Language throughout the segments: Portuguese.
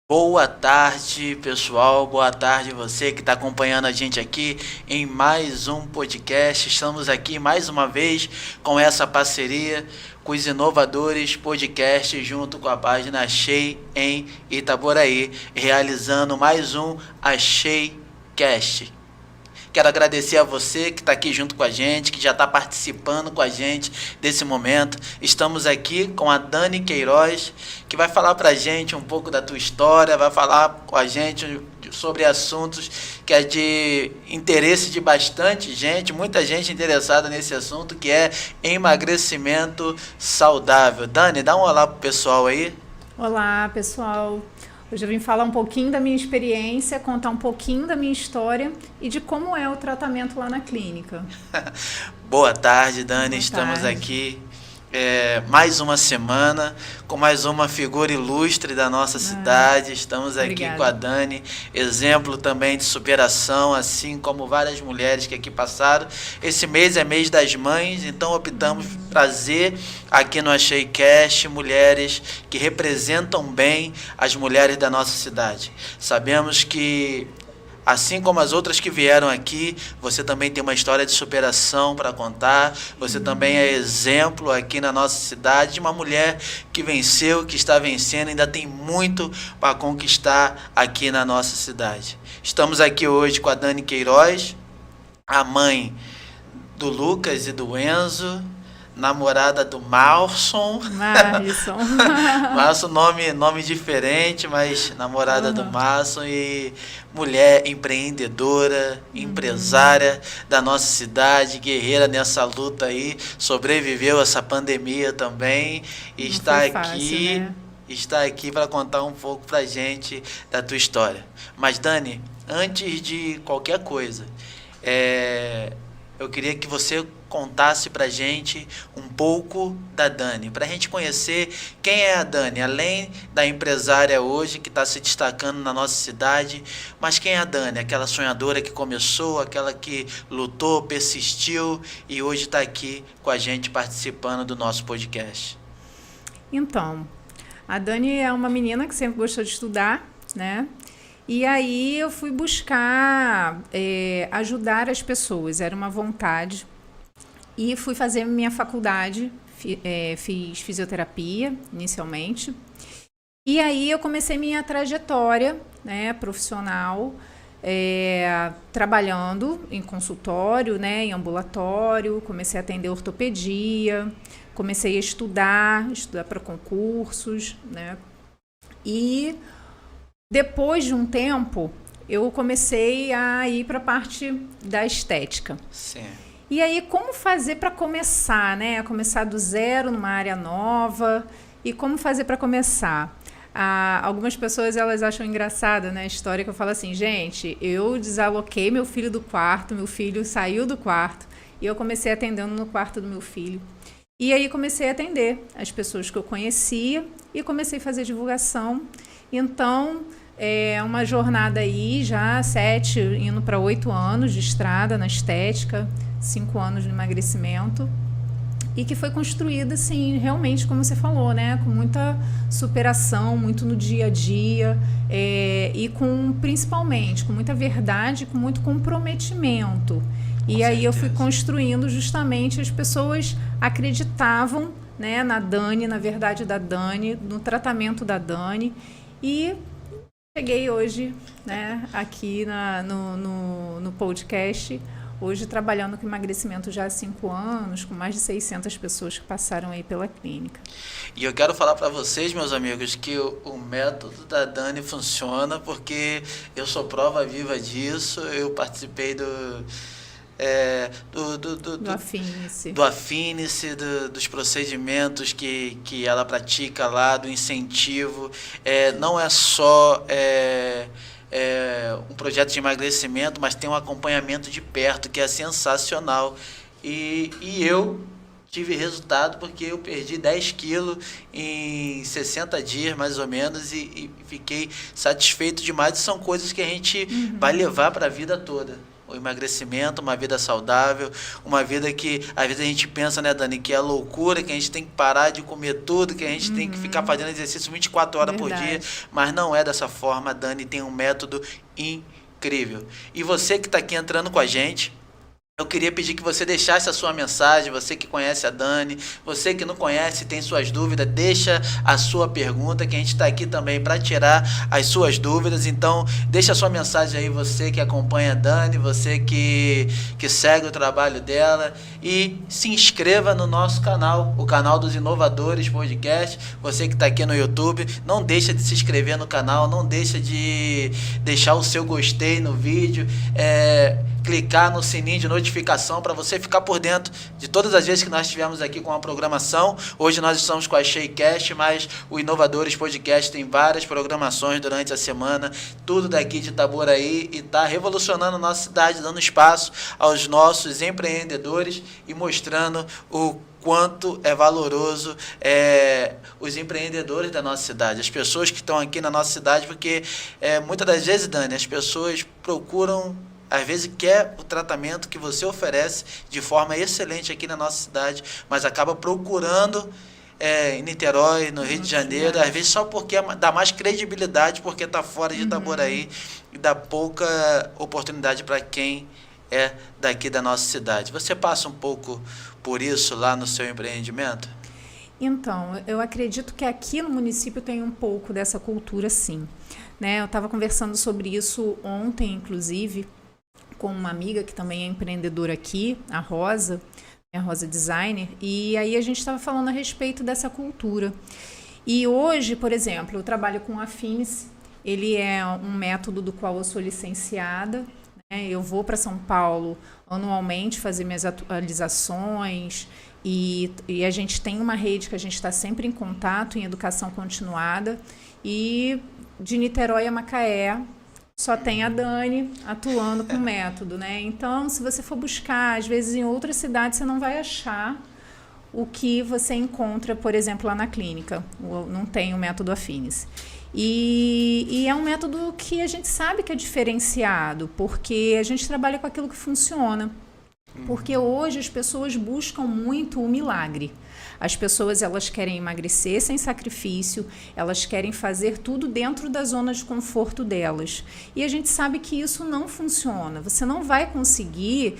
Boa tarde, pessoal. Boa tarde você que está acompanhando a gente aqui em mais um podcast. Estamos aqui mais uma vez com essa parceria com os Inovadores Podcast junto com a página Achei em Itaboraí, realizando mais um Achei Cast. Quero agradecer a você que está aqui junto com a gente, que já está participando com a gente desse momento. Estamos aqui com a Dani Queiroz, que vai falar para a gente um pouco da tua história, vai falar com a gente sobre assuntos que é de interesse de bastante gente, muita gente interessada nesse assunto, que é emagrecimento saudável. Dani, dá um olá pro pessoal aí. Olá, pessoal. Hoje eu vim falar um pouquinho da minha experiência, contar um pouquinho da minha história e de como é o tratamento lá na clínica. Boa tarde, Dani. Boa Estamos tarde. aqui mais uma semana com mais uma figura ilustre da nossa cidade. Estamos aqui Obrigada. com a Dani, exemplo também de superação, assim como várias mulheres que aqui passaram. Esse mês é mês das mães, então optamos por trazer aqui no Achei Cast mulheres que representam bem as mulheres da nossa cidade. Sabemos que assim como as outras que vieram aqui, você também tem uma história de superação para contar. Você também é exemplo aqui na nossa cidade de uma mulher que venceu, que está vencendo, ainda tem muito para conquistar aqui na nossa cidade. Estamos aqui hoje com a Dani Queiroz, a mãe do Lucas e do Enzo, namorada do Marson. Marson, nome diferente, mas namorada do Marson e mulher empreendedora, empresária da nossa cidade, guerreira nessa luta aí, sobreviveu a essa pandemia também e Não está foi aqui. fácil, né? Está aqui para contar um pouco pra gente da tua história. Mas Dani, antes de qualquer coisa, eu queria que você contasse pra gente um pouco da Dani, pra gente conhecer quem é a Dani, além da empresária hoje que está se destacando na nossa cidade, mas quem é a Dani, aquela sonhadora que começou, aquela que lutou, persistiu e hoje está aqui com a gente participando do nosso podcast. Então, a Dani é uma menina que sempre gostou de estudar, né? E aí eu fui buscar ajudar as pessoas, era uma vontade. E fui fazer minha faculdade, fiz fisioterapia inicialmente. E aí eu comecei minha trajetória, né, profissional, trabalhando em consultório, né, em ambulatório, comecei a atender ortopedia, comecei a estudar para concursos, né, e depois de um tempo eu comecei a ir para a parte da estética. Sim. E aí, como fazer para começar, né? Começar do zero numa área nova. E como fazer para começar? Algumas pessoas elas acham engraçada, né, a história que eu falo assim, gente, eu desaloquei meu filho do quarto, meu filho saiu do quarto e eu comecei atendendo no quarto do meu filho. E aí comecei a atender as pessoas que eu conhecia e comecei a fazer divulgação. Então, uma jornada aí, já 7, indo para 8 anos de estrada na estética, 5 anos de emagrecimento, e que foi construída, assim, realmente, como você falou, né, com muita superação, muito no dia a dia, e principalmente, com muita verdade, com muito comprometimento. E aí eu fui construindo justamente, as pessoas acreditavam, né, na Dani, na verdade da Dani, no tratamento da Dani, e cheguei hoje, né, aqui no podcast, hoje trabalhando com emagrecimento já há 5 anos, com mais de 600 pessoas que passaram aí pela clínica. E eu quero falar para vocês, meus amigos, que o método da Dani funciona porque eu sou prova viva disso, eu participei do Afinice, dos procedimentos que ela pratica lá, do incentivo. Não é só um projeto de emagrecimento, mas tem um acompanhamento de perto que é sensacional. E eu tive resultado porque eu perdi 10 quilos em 60 dias, mais ou menos, e fiquei satisfeito demais. E são coisas que a gente vai levar para a vida toda. o emagrecimento, uma vida saudável, uma vida que às vezes a gente pensa, né, Dani, que é loucura, que a gente tem que parar de comer tudo, que a gente tem que ficar fazendo exercício 24 horas por dia, mas não é dessa forma. A Dani tem um método incrível. E você que está aqui entrando com a gente, eu queria pedir que você deixasse a sua mensagem, você que conhece a Dani, você que não conhece, tem suas dúvidas, deixa a sua pergunta, que a gente está aqui também para tirar as suas dúvidas. Então, deixa a sua mensagem aí, você que acompanha a Dani, você que segue o trabalho dela, e se inscreva no nosso canal, o canal dos Inovadores Podcast. Você que está aqui no YouTube, não deixa de se inscrever no canal, não deixa de deixar o seu gostei no vídeo, clicar no sininho de notificação para você ficar por dentro de todas as vezes que nós estivemos aqui com a programação. Hoje nós estamos com a SheiCast, mas o Inovadores Podcast tem várias programações durante a semana, tudo daqui de Itaboraí, e está revolucionando a nossa cidade, dando espaço aos nossos empreendedores e mostrando o quanto é valoroso os empreendedores da nossa cidade, as pessoas que estão aqui na nossa cidade, porque muitas das vezes, Dani, as pessoas procuram, às vezes quer o tratamento que você oferece de forma excelente aqui na nossa cidade, mas acaba procurando em Niterói, no Rio de Janeiro, às vezes só porque dá mais credibilidade, porque está fora de Itaboraí, e dá pouca oportunidade para quem é daqui da nossa cidade. Você passa um pouco por isso lá no seu empreendimento? Então, eu acredito que aqui no município tem um pouco dessa cultura, sim. Né? Eu estava conversando sobre isso ontem, inclusive, com uma amiga que também é empreendedora aqui, a Rosa Designer, e aí a gente estava falando a respeito dessa cultura. E hoje, por exemplo, eu trabalho com a Finis, ele é um método do qual eu sou licenciada, né? Eu vou para São Paulo anualmente fazer minhas atualizações, e a gente tem uma rede que a gente está sempre em contato, em educação continuada, e de Niterói a Macaé, só tem a Dani atuando com o método, né? Então, se você for buscar, às vezes em outras cidades você não vai achar o que você encontra, por exemplo, lá na clínica. Não tem o método Affinis. E é um método que a gente sabe que é diferenciado, porque a gente trabalha com aquilo que funciona. Porque hoje as pessoas buscam muito o milagre. As pessoas, elas querem emagrecer sem sacrifício, elas querem fazer tudo dentro da zona de conforto delas. E a gente sabe que isso não funciona. Você não vai conseguir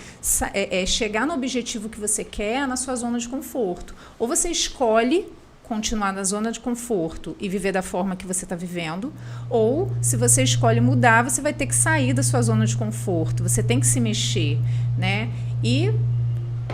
chegar no objetivo que você quer na sua zona de conforto. Ou você escolhe continuar na zona de conforto e viver da forma que você está vivendo, ou se você escolhe mudar, você vai ter que sair da sua zona de conforto, você tem que se mexer, né? E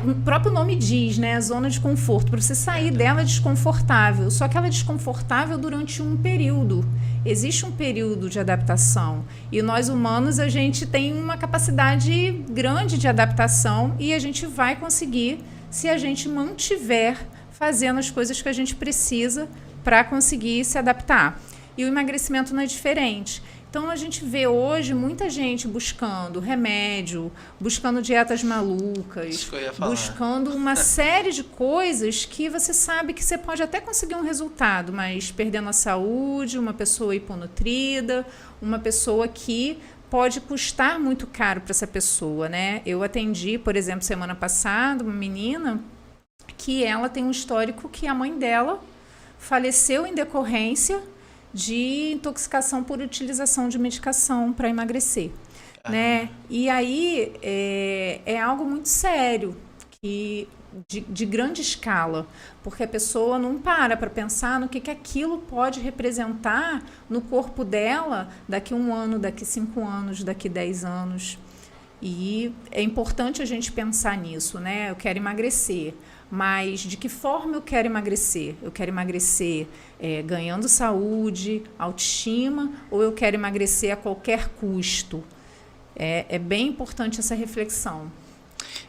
o próprio nome diz, né? Zona de conforto. Para você sair dela é desconfortável. Só que ela é desconfortável durante um período. Existe um período de adaptação. E nós humanos, a gente tem uma capacidade grande de adaptação e a gente vai conseguir se a gente mantiver fazendo as coisas que a gente precisa para conseguir se adaptar. E o emagrecimento não é diferente. Então, a gente vê hoje muita gente buscando remédio, buscando dietas malucas, buscando uma série de coisas que você sabe que você pode até conseguir um resultado, mas perdendo a saúde, uma pessoa hiponutrida, uma pessoa que pode custar muito caro para essa pessoa, né? Eu atendi, por exemplo, semana passada, uma menina que ela tem um histórico que a mãe dela faleceu em decorrência de intoxicação por utilização de medicação para emagrecer, né? E aí é algo muito sério, que de grande escala, porque a pessoa não para pensar no que aquilo pode representar no corpo dela daqui 1 ano, daqui 5 anos, daqui 10 anos. E é importante a gente pensar nisso, né? Eu quero emagrecer, mas de que forma eu quero emagrecer? Eu quero emagrecer ganhando saúde, autoestima, ou eu quero emagrecer a qualquer custo? É bem importante essa reflexão.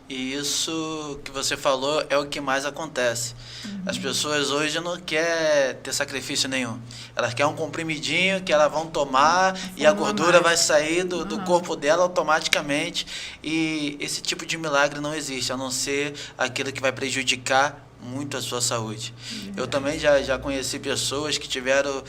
E isso que você falou é o que mais acontece. As pessoas hoje não querem ter sacrifício nenhum. Elas querem um comprimidinho que elas vão tomar e a gordura vai sair do corpo dela automaticamente. E esse tipo de milagre não existe, a não ser aquilo que vai prejudicar muito a sua saúde. Eu também já conheci pessoas que tiveram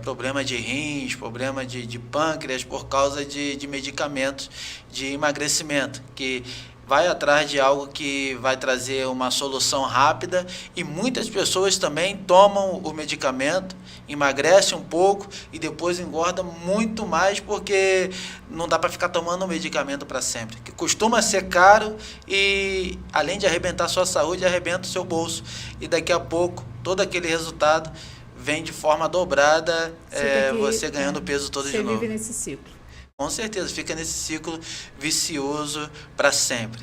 problema de rins, problema de pâncreas por causa de medicamentos de emagrecimento, que vai atrás de algo que vai trazer uma solução rápida, e muitas pessoas também tomam o medicamento, emagrecem um pouco e depois engordam muito mais, porque não dá para ficar tomando o medicamento para sempre, que costuma ser caro e, além de arrebentar a sua saúde, arrebenta o seu bolso, e daqui a pouco todo aquele resultado vem de forma dobrada, você ganhando peso todo de novo. Você vive nesse ciclo. Com certeza, fica nesse ciclo vicioso para sempre.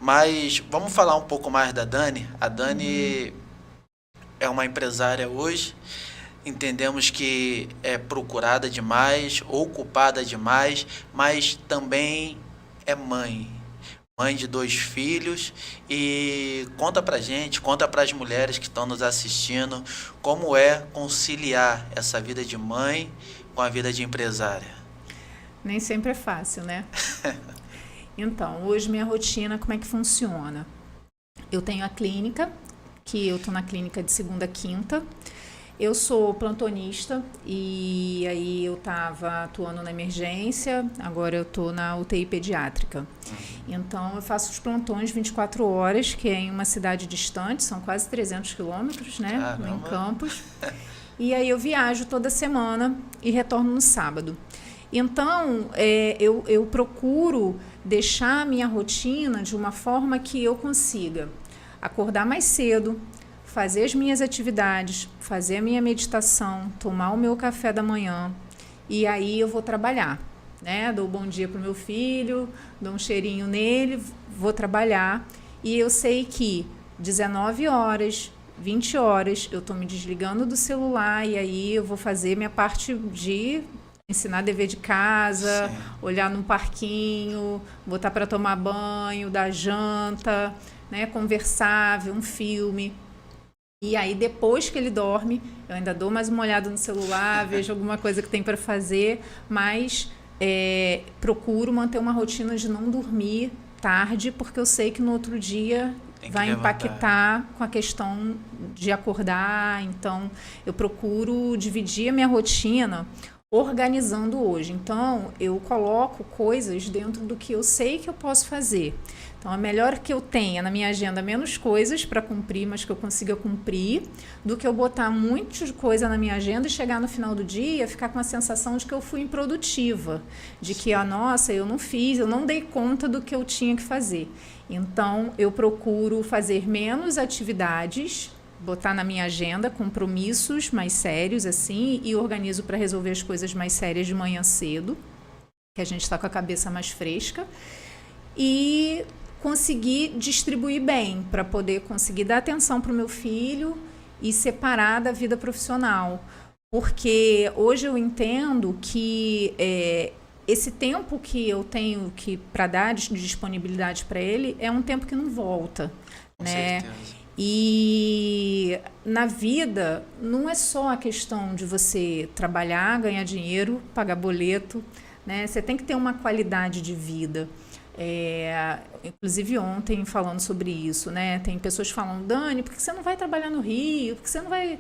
Mas vamos falar um pouco mais da Dani. A Dani é uma empresária hoje. Entendemos que é procurada demais, ocupada demais, mas também é mãe. Mãe de 2 filhos. E conta pra gente, conta para as mulheres que estão nos assistindo, como é conciliar essa vida de mãe com a vida de empresária. Nem sempre é fácil, né? Então, hoje minha rotina, como é que funciona? Eu tenho a clínica, que eu tô na clínica de segunda a quinta. Eu sou plantonista e aí eu estava atuando na emergência, agora eu tô na UTI pediátrica. Então, eu faço os plantões 24 horas, que é em uma cidade distante, são quase 300 quilômetros, né? Caramba. Em Campos. E aí eu viajo toda semana e retorno no sábado. Então, eu procuro deixar a minha rotina de uma forma que eu consiga acordar mais cedo, fazer as minhas atividades, fazer a minha meditação, tomar o meu café da manhã, e aí eu vou trabalhar, né? Dou bom dia para o meu filho, dou um cheirinho nele, vou trabalhar, e eu sei que 19 horas, 20 horas, eu estou me desligando do celular, e aí eu vou fazer minha parte de ensinar dever de casa, sim, olhar num parquinho, botar para tomar banho, dar janta, né, conversar, ver um filme. E aí, depois que ele dorme, eu ainda dou mais uma olhada no celular, vejo alguma coisa que tem para fazer, mas procuro manter uma rotina de não dormir tarde, porque eu sei que no outro dia vai impactar com a questão de acordar. Então, eu procuro dividir a minha rotina organizando hoje. Então, eu coloco coisas dentro do que eu sei que eu posso fazer. Então, é melhor que eu tenha na minha agenda menos coisas para cumprir, mas que eu consiga cumprir, do que eu botar muita coisa na minha agenda e chegar no final do dia ficar com a sensação de que eu fui improdutiva, de que, nossa, eu não fiz, eu não dei conta do que eu tinha que fazer. Então, eu procuro fazer menos atividades, botar na minha agenda compromissos mais sérios, assim, e organizo para resolver as coisas mais sérias de manhã cedo, que a gente está com a cabeça mais fresca, e conseguir distribuir bem, para poder conseguir dar atenção para o meu filho e separar da vida profissional. Porque hoje eu entendo que esse tempo que eu tenho para dar de disponibilidade para ele é um tempo que não volta, né? Certeza. E na vida não é só a questão de você trabalhar, ganhar dinheiro, pagar boleto, né? Você tem que ter uma qualidade de vida. Inclusive ontem falando sobre isso, né? Tem pessoas falando, Dani, por que você não vai trabalhar no Rio? Por que você não vai...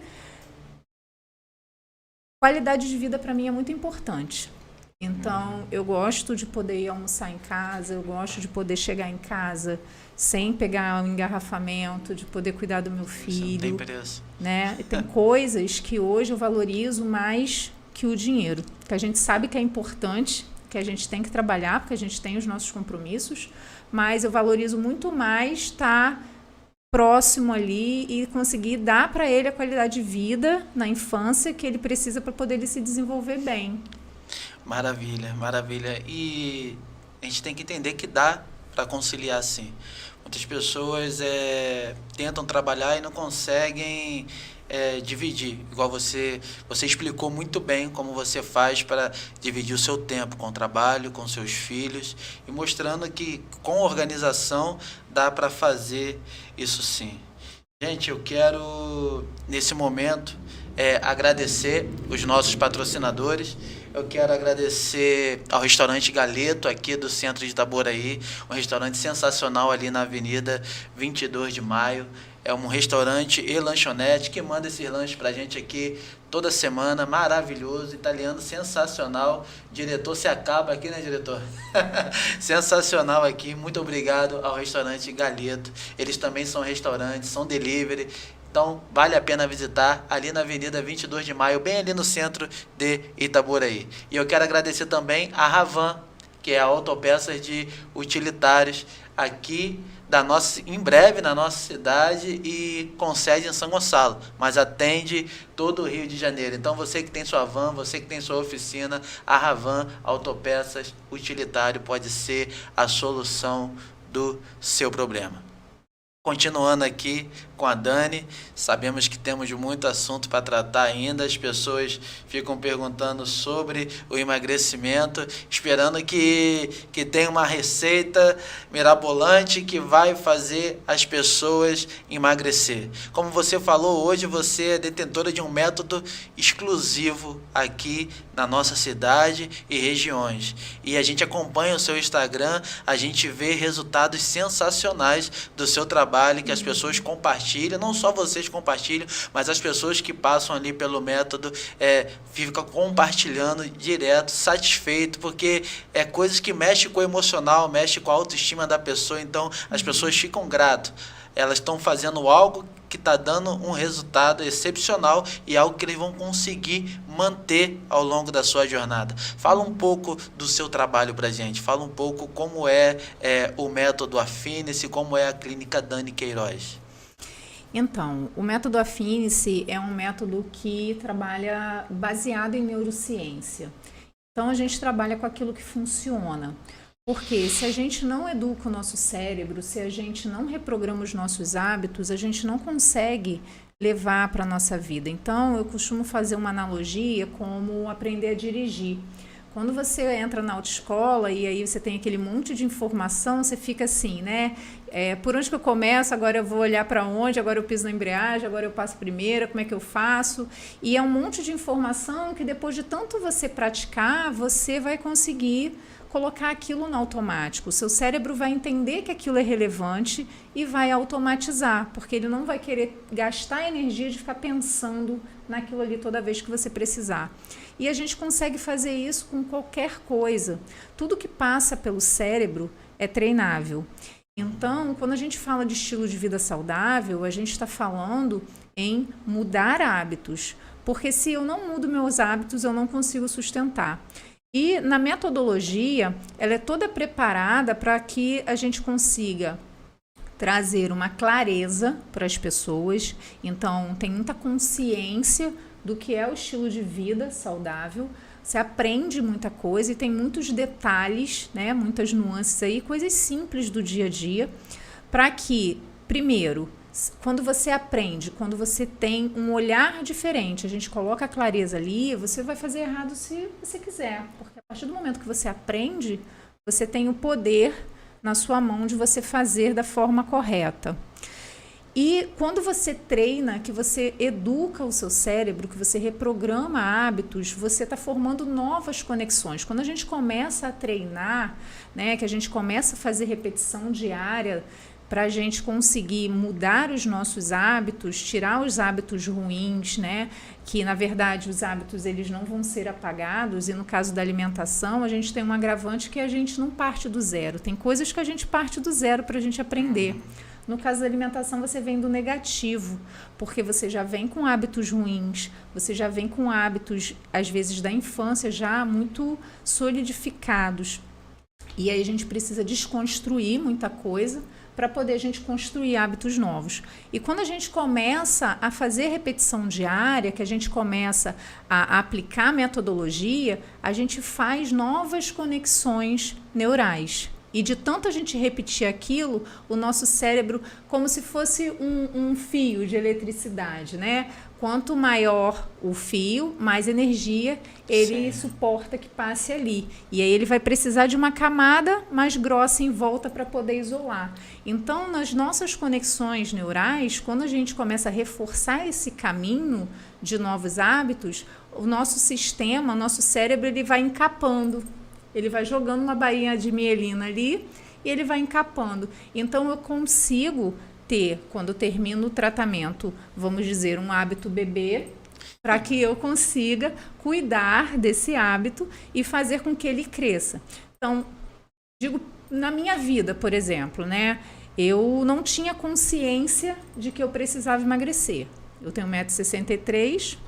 Qualidade de vida para mim é muito importante. Então, eu gosto de poder ir almoçar em casa, eu gosto de poder chegar em casa sem pegar um engarrafamento, de poder cuidar do meu filho. Não tem preço. Né? E tem coisas que hoje eu valorizo mais que o dinheiro, que a gente sabe que é importante, que a gente tem que trabalhar, porque a gente tem os nossos compromissos, mas eu valorizo muito mais estar próximo ali e conseguir dar para ele a qualidade de vida na infância que ele precisa para poder ele se desenvolver bem. Maravilha, maravilha. E a gente tem que entender que dá para conciliar, sim. Muitas pessoas tentam trabalhar e não conseguem dividir. Igual você explicou muito bem como você faz para dividir o seu tempo com o trabalho, com seus filhos, e mostrando que com organização dá para fazer isso sim. Gente, eu quero, nesse momento, agradecer os nossos patrocinadores. Eu quero agradecer ao restaurante Galeto, aqui do centro de Itaboraí, um restaurante sensacional ali na Avenida 22 de Maio. é um restaurante e lanchonete que manda esses lanches pra gente aqui toda semana, maravilhoso, italiano sensacional. Diretor se acaba aqui, né, diretor? Sensacional aqui. Muito obrigado ao restaurante Galeto. Eles também são restaurantes, são delivery. Então, vale a pena visitar ali na Avenida 22 de Maio, bem ali no centro de Itaboraí. E eu quero agradecer também a Ravan, que é a autopeças de utilitários aqui em breve na nossa cidade e com sede em São Gonçalo, mas atende todo o Rio de Janeiro. Então, você que tem sua van, você que tem sua oficina, a Ravan Autopeças Utilitário pode ser a solução do seu problema. Continuando aqui com a Dani, sabemos que temos muito assunto para tratar ainda, as pessoas ficam perguntando sobre o emagrecimento, esperando que tenha uma receita mirabolante que vai fazer as pessoas emagrecer. Como você falou, hoje você é detentora de um método exclusivo aqui na nossa cidade e regiões. E a gente acompanha o seu Instagram, a gente vê resultados sensacionais do seu trabalho, que as pessoas compartilham, não só vocês compartilham, mas as pessoas que passam ali pelo método ficam compartilhando direto, satisfeito, porque é coisas que mexem com o emocional, mexem com a autoestima da pessoa, então as pessoas ficam gratas. Elas estão fazendo algo que está dando um resultado excepcional e algo que eles vão conseguir manter ao longo da sua jornada. Fala um pouco do seu trabalho para a gente, fala um pouco como é o método Affinice, como é a clínica Dani Queiroz. Então, o método Affinice é um método que trabalha baseado em neurociência. Então, a gente trabalha com aquilo que funciona. Porque se a gente não educa o nosso cérebro, se a gente não reprograma os nossos hábitos, a gente não consegue levar para a nossa vida. Então, eu costumo fazer uma analogia como aprender a dirigir. Quando você entra na autoescola e aí você tem aquele monte de informação, você fica assim, né? Por onde que eu começo? Agora eu vou olhar para onde? Agora eu piso na embreagem? Agora eu passo primeira? Como é que eu faço? E é um monte de informação que depois de tanto você praticar, você vai conseguir colocar aquilo no automático. O seu cérebro vai entender que aquilo é relevante e vai automatizar, porque ele não vai querer gastar energia de ficar pensando naquilo ali toda vez que você precisar. E a gente consegue fazer isso com qualquer coisa. Tudo que passa pelo cérebro é treinável. Então, quando a gente fala de estilo de vida saudável, a gente está falando em mudar hábitos, porque se eu não mudo meus hábitos, eu não consigo sustentar. E na metodologia, ela é toda preparada para que a gente consiga trazer uma clareza para as pessoas. Então, tem muita consciência do que é o estilo de vida saudável. Você aprende muita coisa e tem muitos detalhes, né, muitas nuances aí, coisas simples do dia a dia, para que, primeiro, quando você aprende, quando você tem um olhar diferente, a gente coloca a clareza ali, você vai fazer errado se você quiser, porque a partir do momento que você aprende, você tem o poder na sua mão de você fazer da forma correta. E quando você treina, que você educa o seu cérebro, que você reprograma hábitos, você está formando novas conexões. Quando a gente começa a treinar, né, que a gente começa a fazer repetição diária, para a gente conseguir mudar os nossos hábitos, tirar os hábitos ruins, né? Que na verdade os hábitos eles não vão ser apagados, e no caso da alimentação a gente tem um agravante que a gente não parte do zero, tem coisas que a gente parte do zero para a gente aprender. No caso da alimentação você vem do negativo, porque você já vem com hábitos ruins, você já vem com hábitos às vezes da infância já muito solidificados, e aí a gente precisa desconstruir muita coisa para poder a gente construir hábitos novos. E quando a gente começa a fazer repetição diária, que a gente começa a aplicar metodologia, a gente faz novas conexões neurais. E de tanto a gente repetir aquilo, o nosso cérebro, como se fosse um fio de eletricidade, né? Quanto maior o fio, mais energia ele suporta que passe ali. E aí ele vai precisar de uma camada mais grossa em volta para poder isolar. Então, nas nossas conexões neurais, quando a gente começa a reforçar esse caminho de novos hábitos, o nosso sistema, o nosso cérebro, ele vai encapando. Ele vai jogando uma bainha de mielina ali e ele vai encapando. Então, eu consigo ter, quando eu termino o tratamento, vamos dizer, um hábito bebê, para que eu consiga cuidar desse hábito e fazer com que ele cresça. Então, digo, na minha vida, por exemplo, né? Eu não tinha consciência de que eu precisava emagrecer. Eu tenho 1,63 m,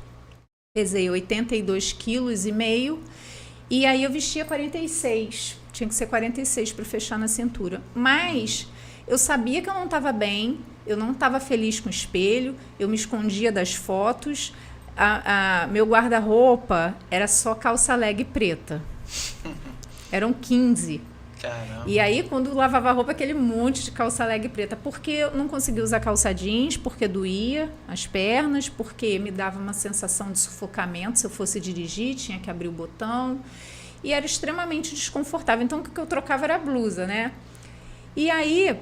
pesei 82,5 kg, e aí eu vestia 46. Tinha que ser 46 para fechar na cintura. Mas eu sabia que eu não estava bem, eu não estava feliz com o espelho, eu me escondia das fotos. Meu guarda-roupa era só calça leg preta. Eram 15. Caramba. E aí, quando lavava a roupa, aquele monte de calça leg preta. Porque eu não conseguia usar calça jeans, porque doía as pernas, porque me dava uma sensação de sufocamento. Se eu fosse dirigir, tinha que abrir o botão. E era extremamente desconfortável. Então, o que eu trocava era a blusa, né? E aí,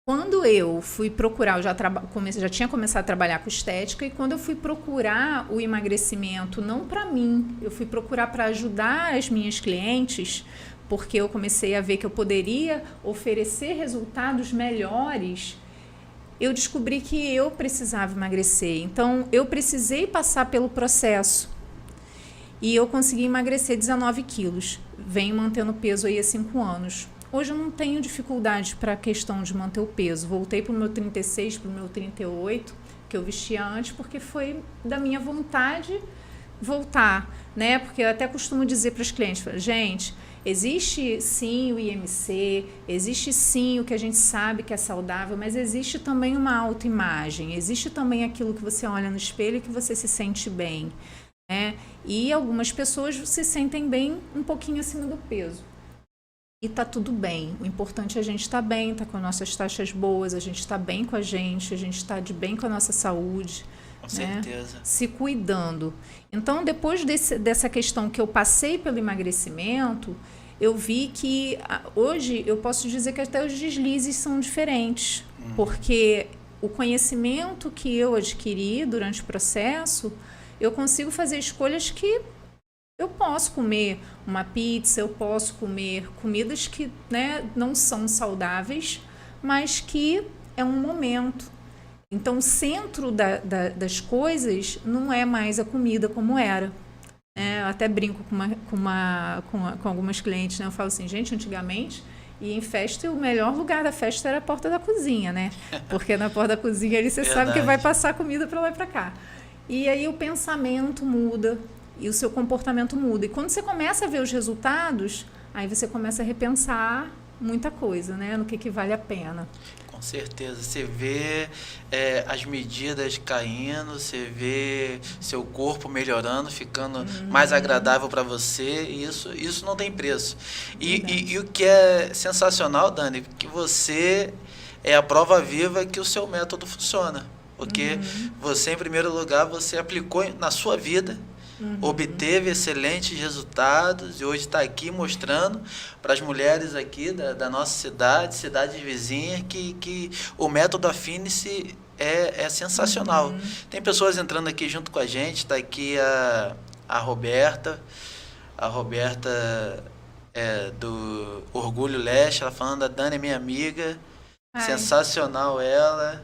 quando eu fui procurar, eu já tinha começado a trabalhar com estética, e quando eu fui procurar o emagrecimento, não para mim, eu fui procurar para ajudar as minhas clientes, porque eu comecei a ver que eu poderia oferecer resultados melhores, eu descobri que eu precisava emagrecer. Então, eu precisei passar pelo processo. E eu consegui emagrecer 19 quilos. Venho mantendo peso aí há 5 anos. Hoje eu não tenho dificuldade para a questão de manter o peso. Voltei para o meu 36, para o meu 38, que eu vestia antes, porque foi da minha vontade voltar, né? Porque eu até costumo dizer para os clientes, gente, existe sim o IMC, existe sim o que a gente sabe que é saudável, mas existe também uma autoimagem, existe também aquilo que você olha no espelho e que você se sente bem, né? E algumas pessoas se sentem bem um pouquinho acima do peso. E tá tudo bem. O importante é a gente estar bem, tá com nossas taxas boas, a gente está bem com a gente está de bem com a nossa saúde. Com certeza. Se cuidando. Então, depois dessa questão que eu passei pelo emagrecimento, eu vi que hoje eu posso dizer que até os deslizes são diferentes, porque o conhecimento que eu adquiri durante o processo, eu consigo fazer escolhas que eu posso comer uma pizza, eu posso comer comidas que, né, não são saudáveis, mas que é um momento. Então, o centro das coisas não é mais a comida como era. Eu até brinco com algumas clientes, né? Eu falo assim, gente, antigamente, e em festa, o melhor lugar da festa era a porta da cozinha, né? Porque na porta da cozinha ali você sabe que vai passar comida para lá e para cá. E aí o pensamento muda e o seu comportamento muda. E quando você começa a ver os resultados, aí você começa a repensar muita coisa, né? No que vale a pena. Com certeza. Você vê as medidas caindo, você vê seu corpo melhorando, ficando mais agradável para você, e isso não tem preço. E o que é sensacional, Dani, que você é a prova viva que o seu método funciona. Porque você, em primeiro lugar, você aplicou na sua vida, obteve excelentes resultados, e hoje está aqui mostrando para as mulheres aqui da nossa cidade vizinha, que o método Affinice é sensacional. Tem pessoas entrando aqui junto com a gente, está aqui a Roberta do Orgulho Leste, ela falando, a Dani é minha amiga, sensacional ela.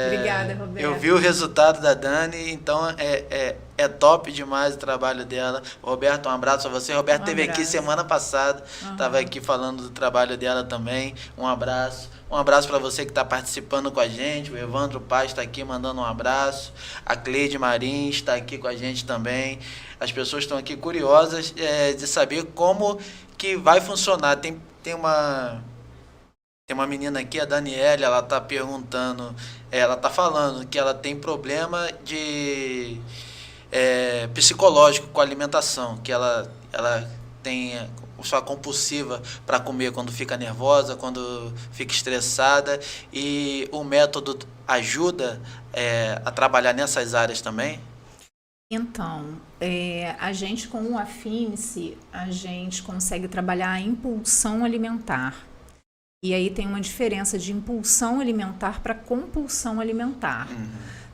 Obrigada, Roberta. Eu vi o resultado da Dani, então é top demais o trabalho dela. Roberto, um abraço a você. Roberto esteve aqui semana passada, estava aqui falando do trabalho dela também. Um abraço. Um abraço para você que está participando com a gente. O Evandro Paz está aqui mandando um abraço. A Cleide Marins está aqui com a gente também. As pessoas estão aqui curiosas de saber como que vai funcionar. Tem uma menina aqui, a Daniela, ela tá perguntando, ela tá falando que ela tem problema de psicológico com a alimentação, que ela tem sua compulsiva para comer quando fica nervosa, quando fica estressada, e o método ajuda a trabalhar nessas áreas também? Então, a gente com o Affinice, a gente consegue trabalhar a impulsão alimentar. E aí tem uma diferença de impulsão alimentar para compulsão alimentar,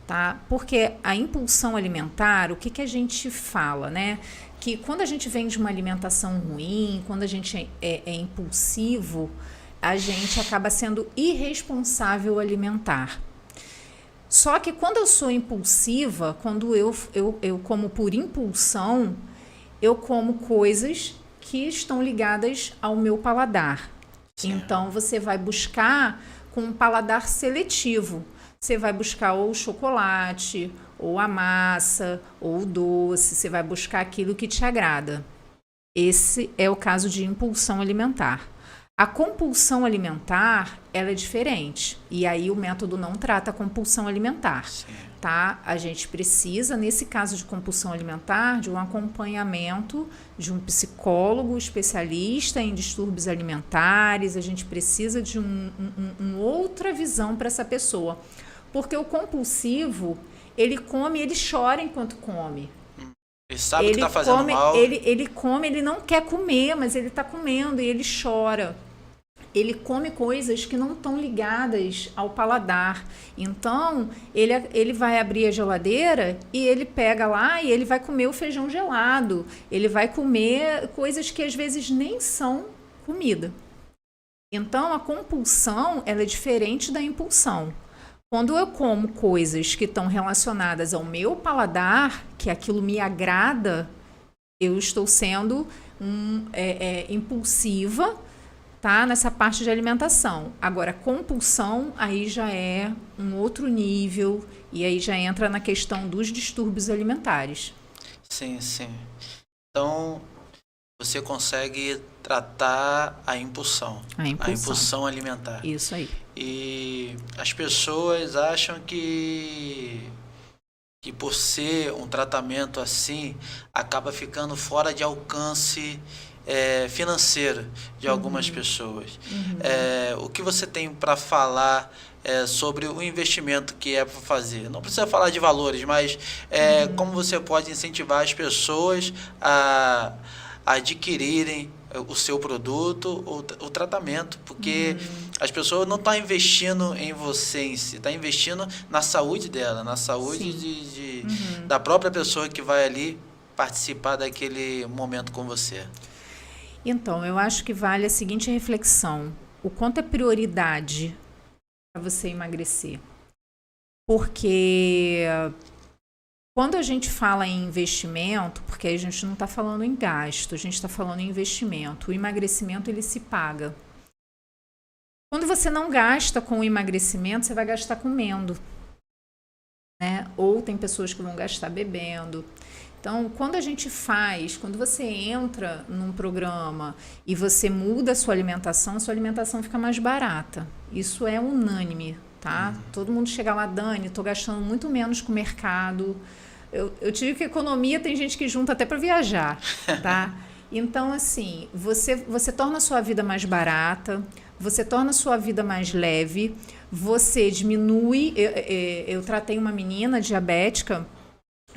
tá? Porque a impulsão alimentar, o que a gente fala, né? Que quando a gente vem de uma alimentação ruim, quando a gente é impulsivo, a gente acaba sendo irresponsável alimentar. Só que quando eu sou impulsiva, quando eu como por impulsão, eu como coisas que estão ligadas ao meu paladar. Sim. Então, você vai buscar com um paladar seletivo. Você vai buscar ou o chocolate, ou a massa, ou o doce. Você vai buscar aquilo que te agrada. Esse é o caso de impulsão alimentar. A compulsão alimentar, ela é diferente. E aí o método não trata a compulsão alimentar. Sim. Tá? A gente precisa, nesse caso de compulsão alimentar, de um acompanhamento de um psicólogo especialista em distúrbios alimentares. A gente precisa de uma outra visão para essa pessoa. Porque o compulsivo, ele come, ele chora enquanto come. Ele sabe que está fazendo mal. Ele come, ele não quer comer, mas ele está comendo e ele chora. Ele come coisas que não estão ligadas ao paladar. Então, ele vai abrir a geladeira e ele pega lá e ele vai comer o feijão gelado. Ele vai comer coisas que às vezes nem são comida. Então, a compulsão, ela é diferente da impulsão. Quando eu como coisas que estão relacionadas ao meu paladar, que aquilo me agrada, eu estou sendo impulsiva, tá? Nessa parte de alimentação. Agora, compulsão, aí já é um outro nível, e aí já entra na questão dos distúrbios alimentares. Sim, sim. Então, você consegue tratar a impulsão alimentar. Isso aí. E as pessoas acham que por ser um tratamento assim, acaba ficando fora de alcance financeiro de algumas pessoas. O que você tem para falar sobre o investimento que é para fazer? Não precisa falar de valores, mas como você pode incentivar as pessoas a adquirirem o seu produto ou o tratamento, porque as pessoas não estão investindo em você em si, estão investindo na saúde dela, na saúde da própria pessoa que vai ali participar daquele momento com você. Então, eu acho que vale a seguinte reflexão: o quanto é prioridade para você emagrecer? Porque quando a gente fala em investimento, porque a gente não está falando em gasto, a gente está falando em investimento. O emagrecimento, ele se paga. Quando você não gasta com o emagrecimento, você vai gastar comendo, né? Ou tem pessoas que vão gastar bebendo. Então, quando você entra num programa e você muda a sua alimentação fica mais barata. Isso é unânime, tá? Todo mundo chega lá, Dani, estou gastando muito menos com o mercado. Eu tive que economia, tem gente que junta até para viajar, tá? Então, assim, você torna a sua vida mais barata, você torna a sua vida mais leve, você diminui... Eu tratei uma menina diabética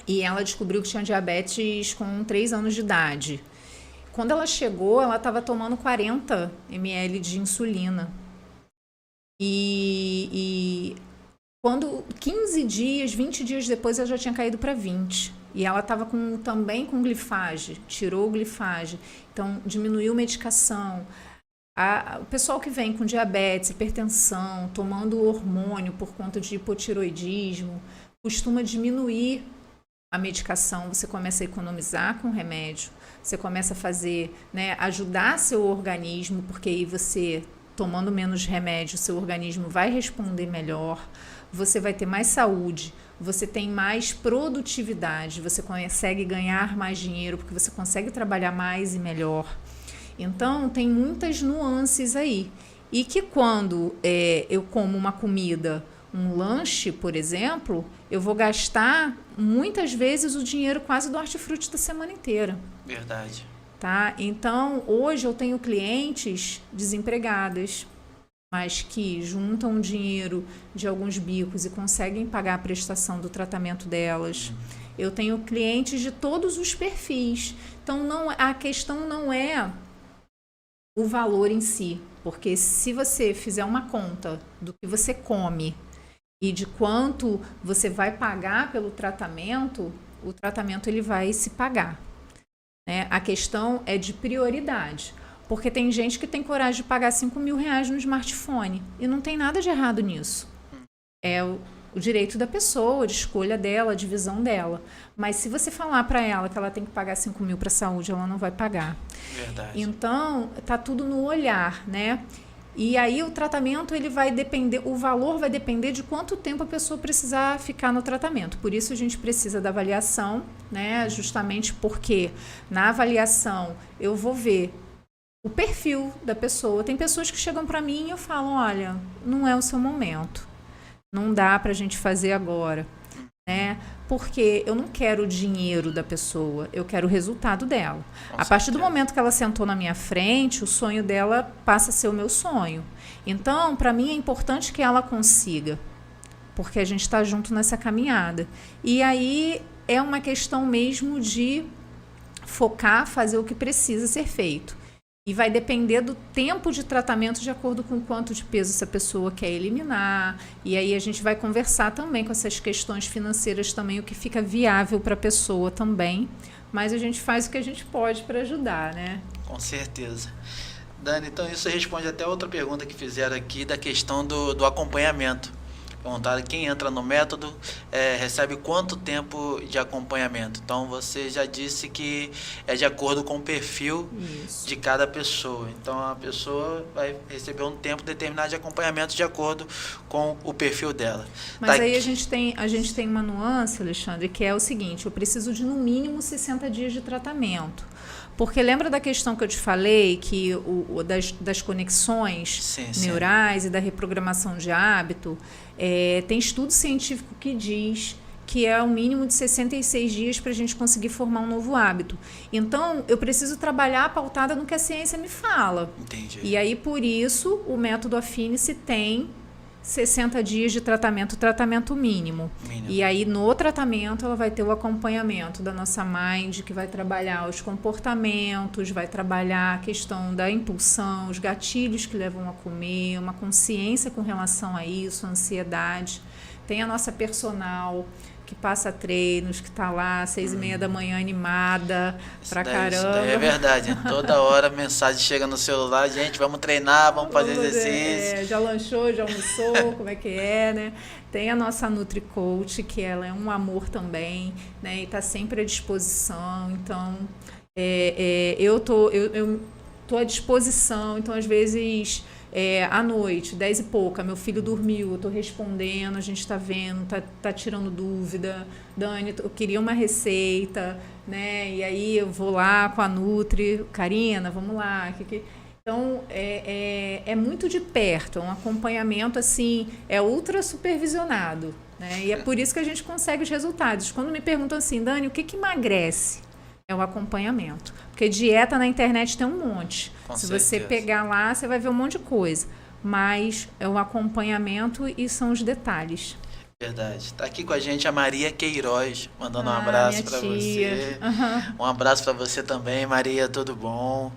e ela descobriu que tinha diabetes com 3 anos de idade. Quando ela chegou, ela estava tomando 40 ml de insulina. E quando 15 dias, 20 dias depois, ela já tinha caído para 20. E ela estava também com glifage, tirou o glifage. Então, diminuiu a medicação. O pessoal que vem com diabetes, hipertensão, tomando hormônio por conta de hipotiroidismo, costuma diminuir a medicação. Você começa a economizar com remédio, você começa a fazer, né, ajudar seu organismo, porque aí você, tomando menos remédio, seu organismo vai responder melhor, você vai ter mais saúde, você tem mais produtividade, você consegue ganhar mais dinheiro, porque você consegue trabalhar mais e melhor. Então, tem muitas nuances aí. E que quando eu como uma comida, um lanche, por exemplo, eu vou gastar muitas vezes o dinheiro quase do hortifruti da semana inteira. Verdade. Tá? Então, hoje eu tenho clientes desempregadas, mas que juntam dinheiro de alguns bicos e conseguem pagar a prestação do tratamento delas. Eu tenho clientes de todos os perfis. Então, a questão não é o valor em si, porque se você fizer uma conta do que você come e de quanto você vai pagar pelo tratamento, o tratamento ele vai se pagar, né? A questão é de prioridade. Porque tem gente que tem coragem de pagar R$ 5.000 no smartphone. E não tem nada de errado nisso. É o direito da pessoa, de escolha dela, de visão dela. Mas se você falar para ela que ela tem que pagar 5 mil para a saúde, ela não vai pagar. Verdade. Então, tá tudo no olhar, né? E aí o tratamento, ele vai depender, o valor vai depender de quanto tempo a pessoa precisar ficar no tratamento. Por isso a gente precisa da avaliação, né? Justamente porque na avaliação eu vou ver o perfil da pessoa. Tem pessoas que chegam para mim e eu falo, olha, não é o seu momento. Não dá para a gente fazer agora, né? Porque eu não quero o dinheiro da pessoa, eu quero o resultado dela. A partir do momento que ela sentou na minha frente, o sonho dela passa a ser o meu sonho. Então, para mim é importante que ela consiga, porque a gente está junto nessa caminhada. E aí é uma questão mesmo de focar, fazer o que precisa ser feito. E vai depender do tempo de tratamento de acordo com quanto de peso essa pessoa quer eliminar. E aí a gente vai conversar também com essas questões financeiras também, o que fica viável para a pessoa também. Mas a gente faz o que a gente pode para ajudar, né? Com certeza. Dani, então isso responde até outra pergunta que fizeram aqui da questão do acompanhamento. Perguntaram quem entra no método recebe quanto tempo de acompanhamento. Então, você já disse que é de acordo com o perfil de cada pessoa. Então, a pessoa vai receber um tempo determinado de acompanhamento de acordo com o perfil dela. Mas aí a gente tem uma nuance, Alexandre, que é o seguinte, eu preciso de no mínimo 60 dias de tratamento. Porque lembra da questão que eu te falei, que das conexões neurais e da reprogramação de hábito? Tem estudo científico que diz que é o mínimo de 66 dias para a gente conseguir formar um novo hábito. Então, eu preciso trabalhar pautada no que a ciência me fala. Entendi. E aí, por isso, o método Affinice tem 60 dias de tratamento mínimo. E aí, no tratamento, ela vai ter o acompanhamento da nossa mind, que vai trabalhar os comportamentos, vai trabalhar a questão da impulsão, os gatilhos que levam a comer, uma consciência com relação a isso, a ansiedade. Tem a nossa personal, que passa treinos, que está lá às 6h30 da manhã animada pra caramba. Isso daí é verdade. Toda hora a mensagem chega no celular, gente, vamos treinar, vamos fazer exercício. Já lanchou, já almoçou, como é que é, né? Tem a nossa NutriCoach, que ela é um amor também, né? E está sempre à disposição. Então, eu tô à disposição. Então, às vezes... à noite, 10 e pouca, meu filho dormiu, eu estou respondendo, a gente está vendo, tá tirando dúvida. Dani, eu queria uma receita, né? E aí eu vou lá com a Nutri, Karina, vamos lá. Então, é muito de perto, é um acompanhamento, assim, é ultra supervisionado, né? E é por isso que a gente consegue os resultados. Quando me perguntam assim, Dani, o que emagrece? É o acompanhamento. Porque dieta na internet tem um monte. Se você pegar lá, você vai ver um monte de coisa. Mas é o acompanhamento e são os detalhes. Verdade. Está aqui com a gente a Maria Queiroz, mandando um abraço para você. Um abraço para você também, Maria, tudo bom?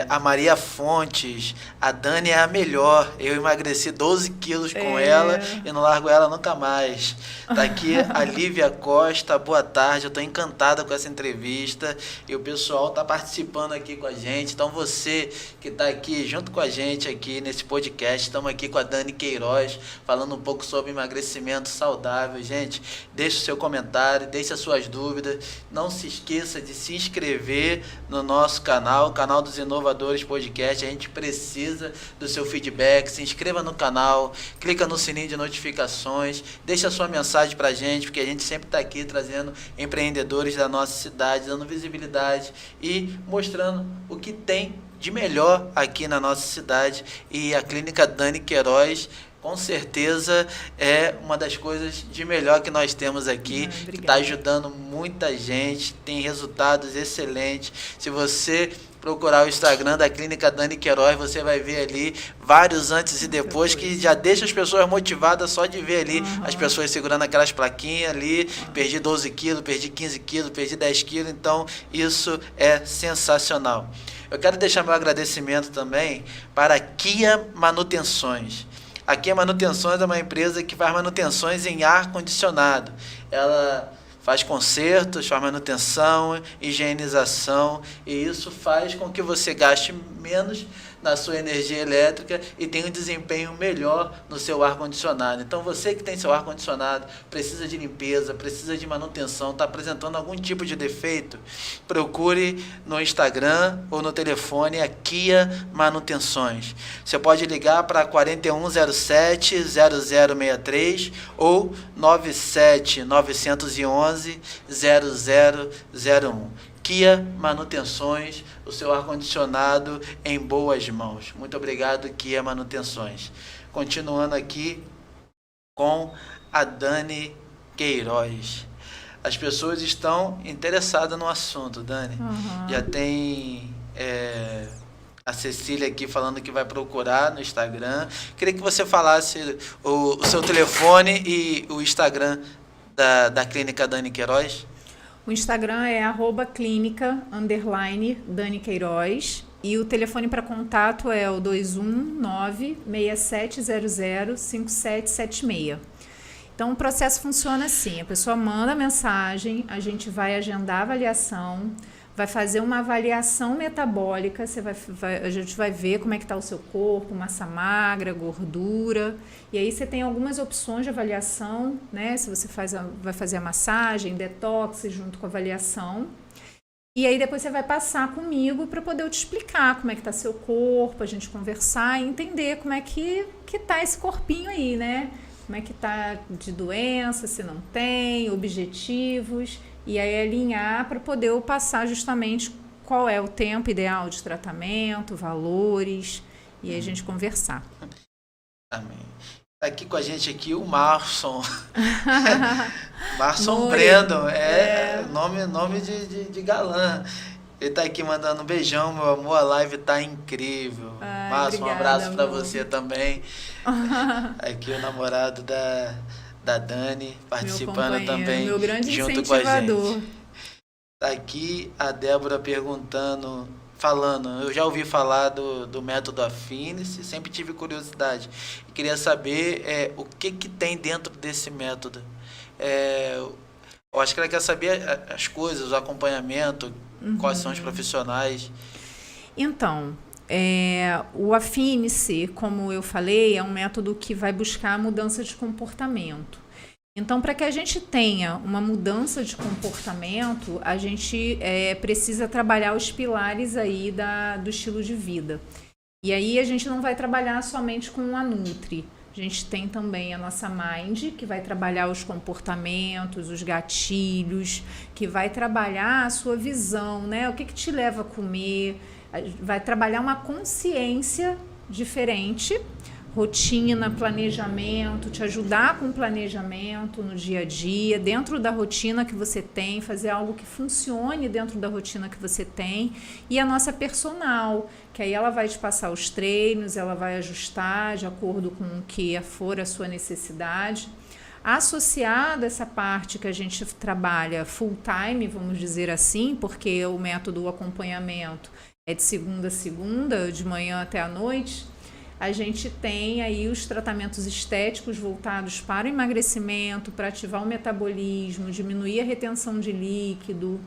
A Maria Fontes, a Dani é a melhor. Eu emagreci 12 quilos com ela e não largo ela nunca mais. Está aqui a Lívia Costa, boa tarde, eu estou encantada com essa entrevista e o pessoal está participando aqui com a gente. Então você que está aqui junto com a gente aqui nesse podcast, estamos aqui com a Dani Queiroz, falando um pouco sobre emagrecimento saudável. Gente, deixe o seu comentário, deixe as suas dúvidas, não se esqueça de se inscrever no nosso canal, o canal dos Inovadores Podcast. A gente precisa do seu feedback, se inscreva no canal, clica no sininho de notificações, deixa a sua mensagem pra gente, porque a gente sempre está aqui trazendo empreendedores da nossa cidade, dando visibilidade e mostrando o que tem de melhor aqui na nossa cidade. E a Clínica Dani Queiroz com certeza é uma das coisas de melhor que nós temos aqui, que está ajudando muita gente, tem resultados excelentes. Se você procurar o Instagram da Clínica Dani Queiroz, você vai ver ali vários antes e depois, que já deixa as pessoas motivadas só de ver ali as pessoas segurando aquelas plaquinhas ali, perdi 12 quilos, perdi 15 quilos, perdi 10 quilos, então isso é sensacional. Eu quero deixar meu agradecimento também para a Kia Manutenções. A Kia Manutenções é uma empresa que faz manutenções em ar-condicionado. Ela faz consertos, faz manutenção, higienização, e isso faz com que você gaste menos na sua energia elétrica e tenha um desempenho melhor no seu ar-condicionado. Então, você que tem seu ar-condicionado, precisa de limpeza, precisa de manutenção, está apresentando algum tipo de defeito, procure no Instagram ou no telefone a Kia Manutenções. Você pode ligar para 4107-0063 ou 97-911-0001. Kia Manutenções, o seu ar-condicionado em boas mãos. Muito obrigado, Kia Manutenções. Continuando aqui com a Dani Queiroz. As pessoas estão interessadas no assunto, Dani. Já tem a Cecília aqui falando que vai procurar no Instagram. Queria que você falasse o seu telefone e o Instagram da Clínica Dani Queiroz. O Instagram é @clínica_Dani Queiroz e o telefone para contato é o 219-6700-5776. Então, o processo funciona assim, a pessoa manda mensagem, a gente vai agendar a avaliação, vai fazer uma avaliação metabólica, a gente vai ver como é que está o seu corpo, massa magra, gordura, e aí você tem algumas opções de avaliação, né? Se você vai fazer a massagem, detox junto com a avaliação, e aí depois você vai passar comigo para poder eu te explicar como é que está seu corpo, a gente conversar e entender como é que tá esse corpinho aí, né? Como é que tá de doença, se não tem, objetivos, e aí alinhar para poder eu passar justamente qual é o tempo ideal de tratamento, valores, e aí a gente conversar. Amém. Tá aqui com a gente aqui o Marson. Marson Brandon, nome de galã. Ele tá aqui mandando um beijão, meu amor, a live tá incrível. Marson, um abraço para você também. Aqui o namorado da Dani participando também, meu grande junto com a incentivador. gente. Tá aqui a Débora falando, eu já ouvi falar do método Affinis, sempre tive curiosidade. E queria saber o que tem dentro desse método. Eu acho que ela quer saber as coisas, o acompanhamento, quais são os profissionais. Então, o Affinis, como eu falei, é um método que vai buscar a mudança de comportamento. Então, para que a gente tenha uma mudança de comportamento, a gente precisa trabalhar os pilares aí do estilo de vida. E aí a gente não vai trabalhar somente com a Nutri. A gente tem também a nossa Mind, que vai trabalhar os comportamentos, os gatilhos, que vai trabalhar a sua visão, né? O que te leva a comer, vai trabalhar uma consciência diferente, rotina, planejamento, te ajudar com planejamento no dia a dia, dentro da rotina que você tem, fazer algo que funcione dentro da rotina que você tem. E a nossa personal, que aí ela vai te passar os treinos, ela vai ajustar de acordo com o que for a sua necessidade. Associado a essa parte que a gente trabalha full time, vamos dizer assim, porque o método do acompanhamento é de segunda a segunda, de manhã até a noite, a gente tem aí os tratamentos estéticos voltados para o emagrecimento, para ativar o metabolismo, diminuir a retenção de líquido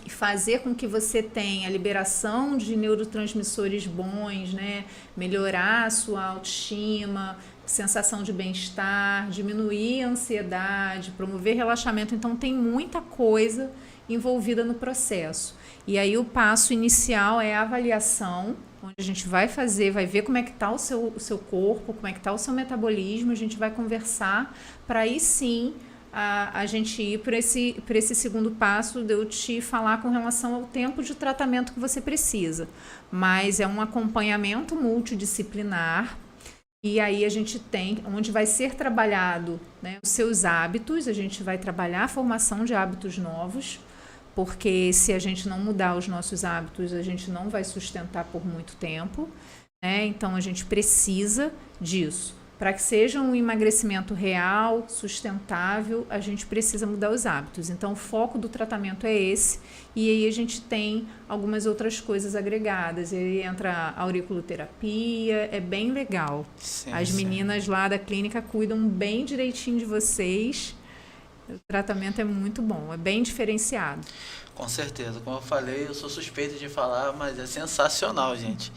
e fazer com que você tenha a liberação de neurotransmissores bons, né? Melhorar a sua autoestima, sensação de bem-estar, diminuir a ansiedade, promover relaxamento. Então, tem muita coisa envolvida no processo. E aí o passo inicial é a avaliação, onde a gente vai ver como é que está o seu corpo, como é que está o seu metabolismo, a gente vai conversar para aí sim a gente ir para esse segundo passo de eu te falar com relação ao tempo de tratamento que você precisa. Mas é um acompanhamento multidisciplinar e aí a gente tem, onde vai ser trabalhado, né, os seus hábitos, a gente vai trabalhar a formação de hábitos novos, porque se a gente não mudar os nossos hábitos, a gente não vai sustentar por muito tempo, né? Então, a gente precisa disso. Para que seja um emagrecimento real, sustentável, a gente precisa mudar os hábitos. Então, o foco do tratamento é esse, e aí a gente tem algumas outras coisas agregadas. E aí entra a auriculoterapia, é bem legal. Sim, as meninas lá da clínica cuidam bem direitinho de vocês. O tratamento é muito bom, é bem diferenciado. Com certeza. Como eu falei, eu sou suspeito de falar, mas é sensacional, gente.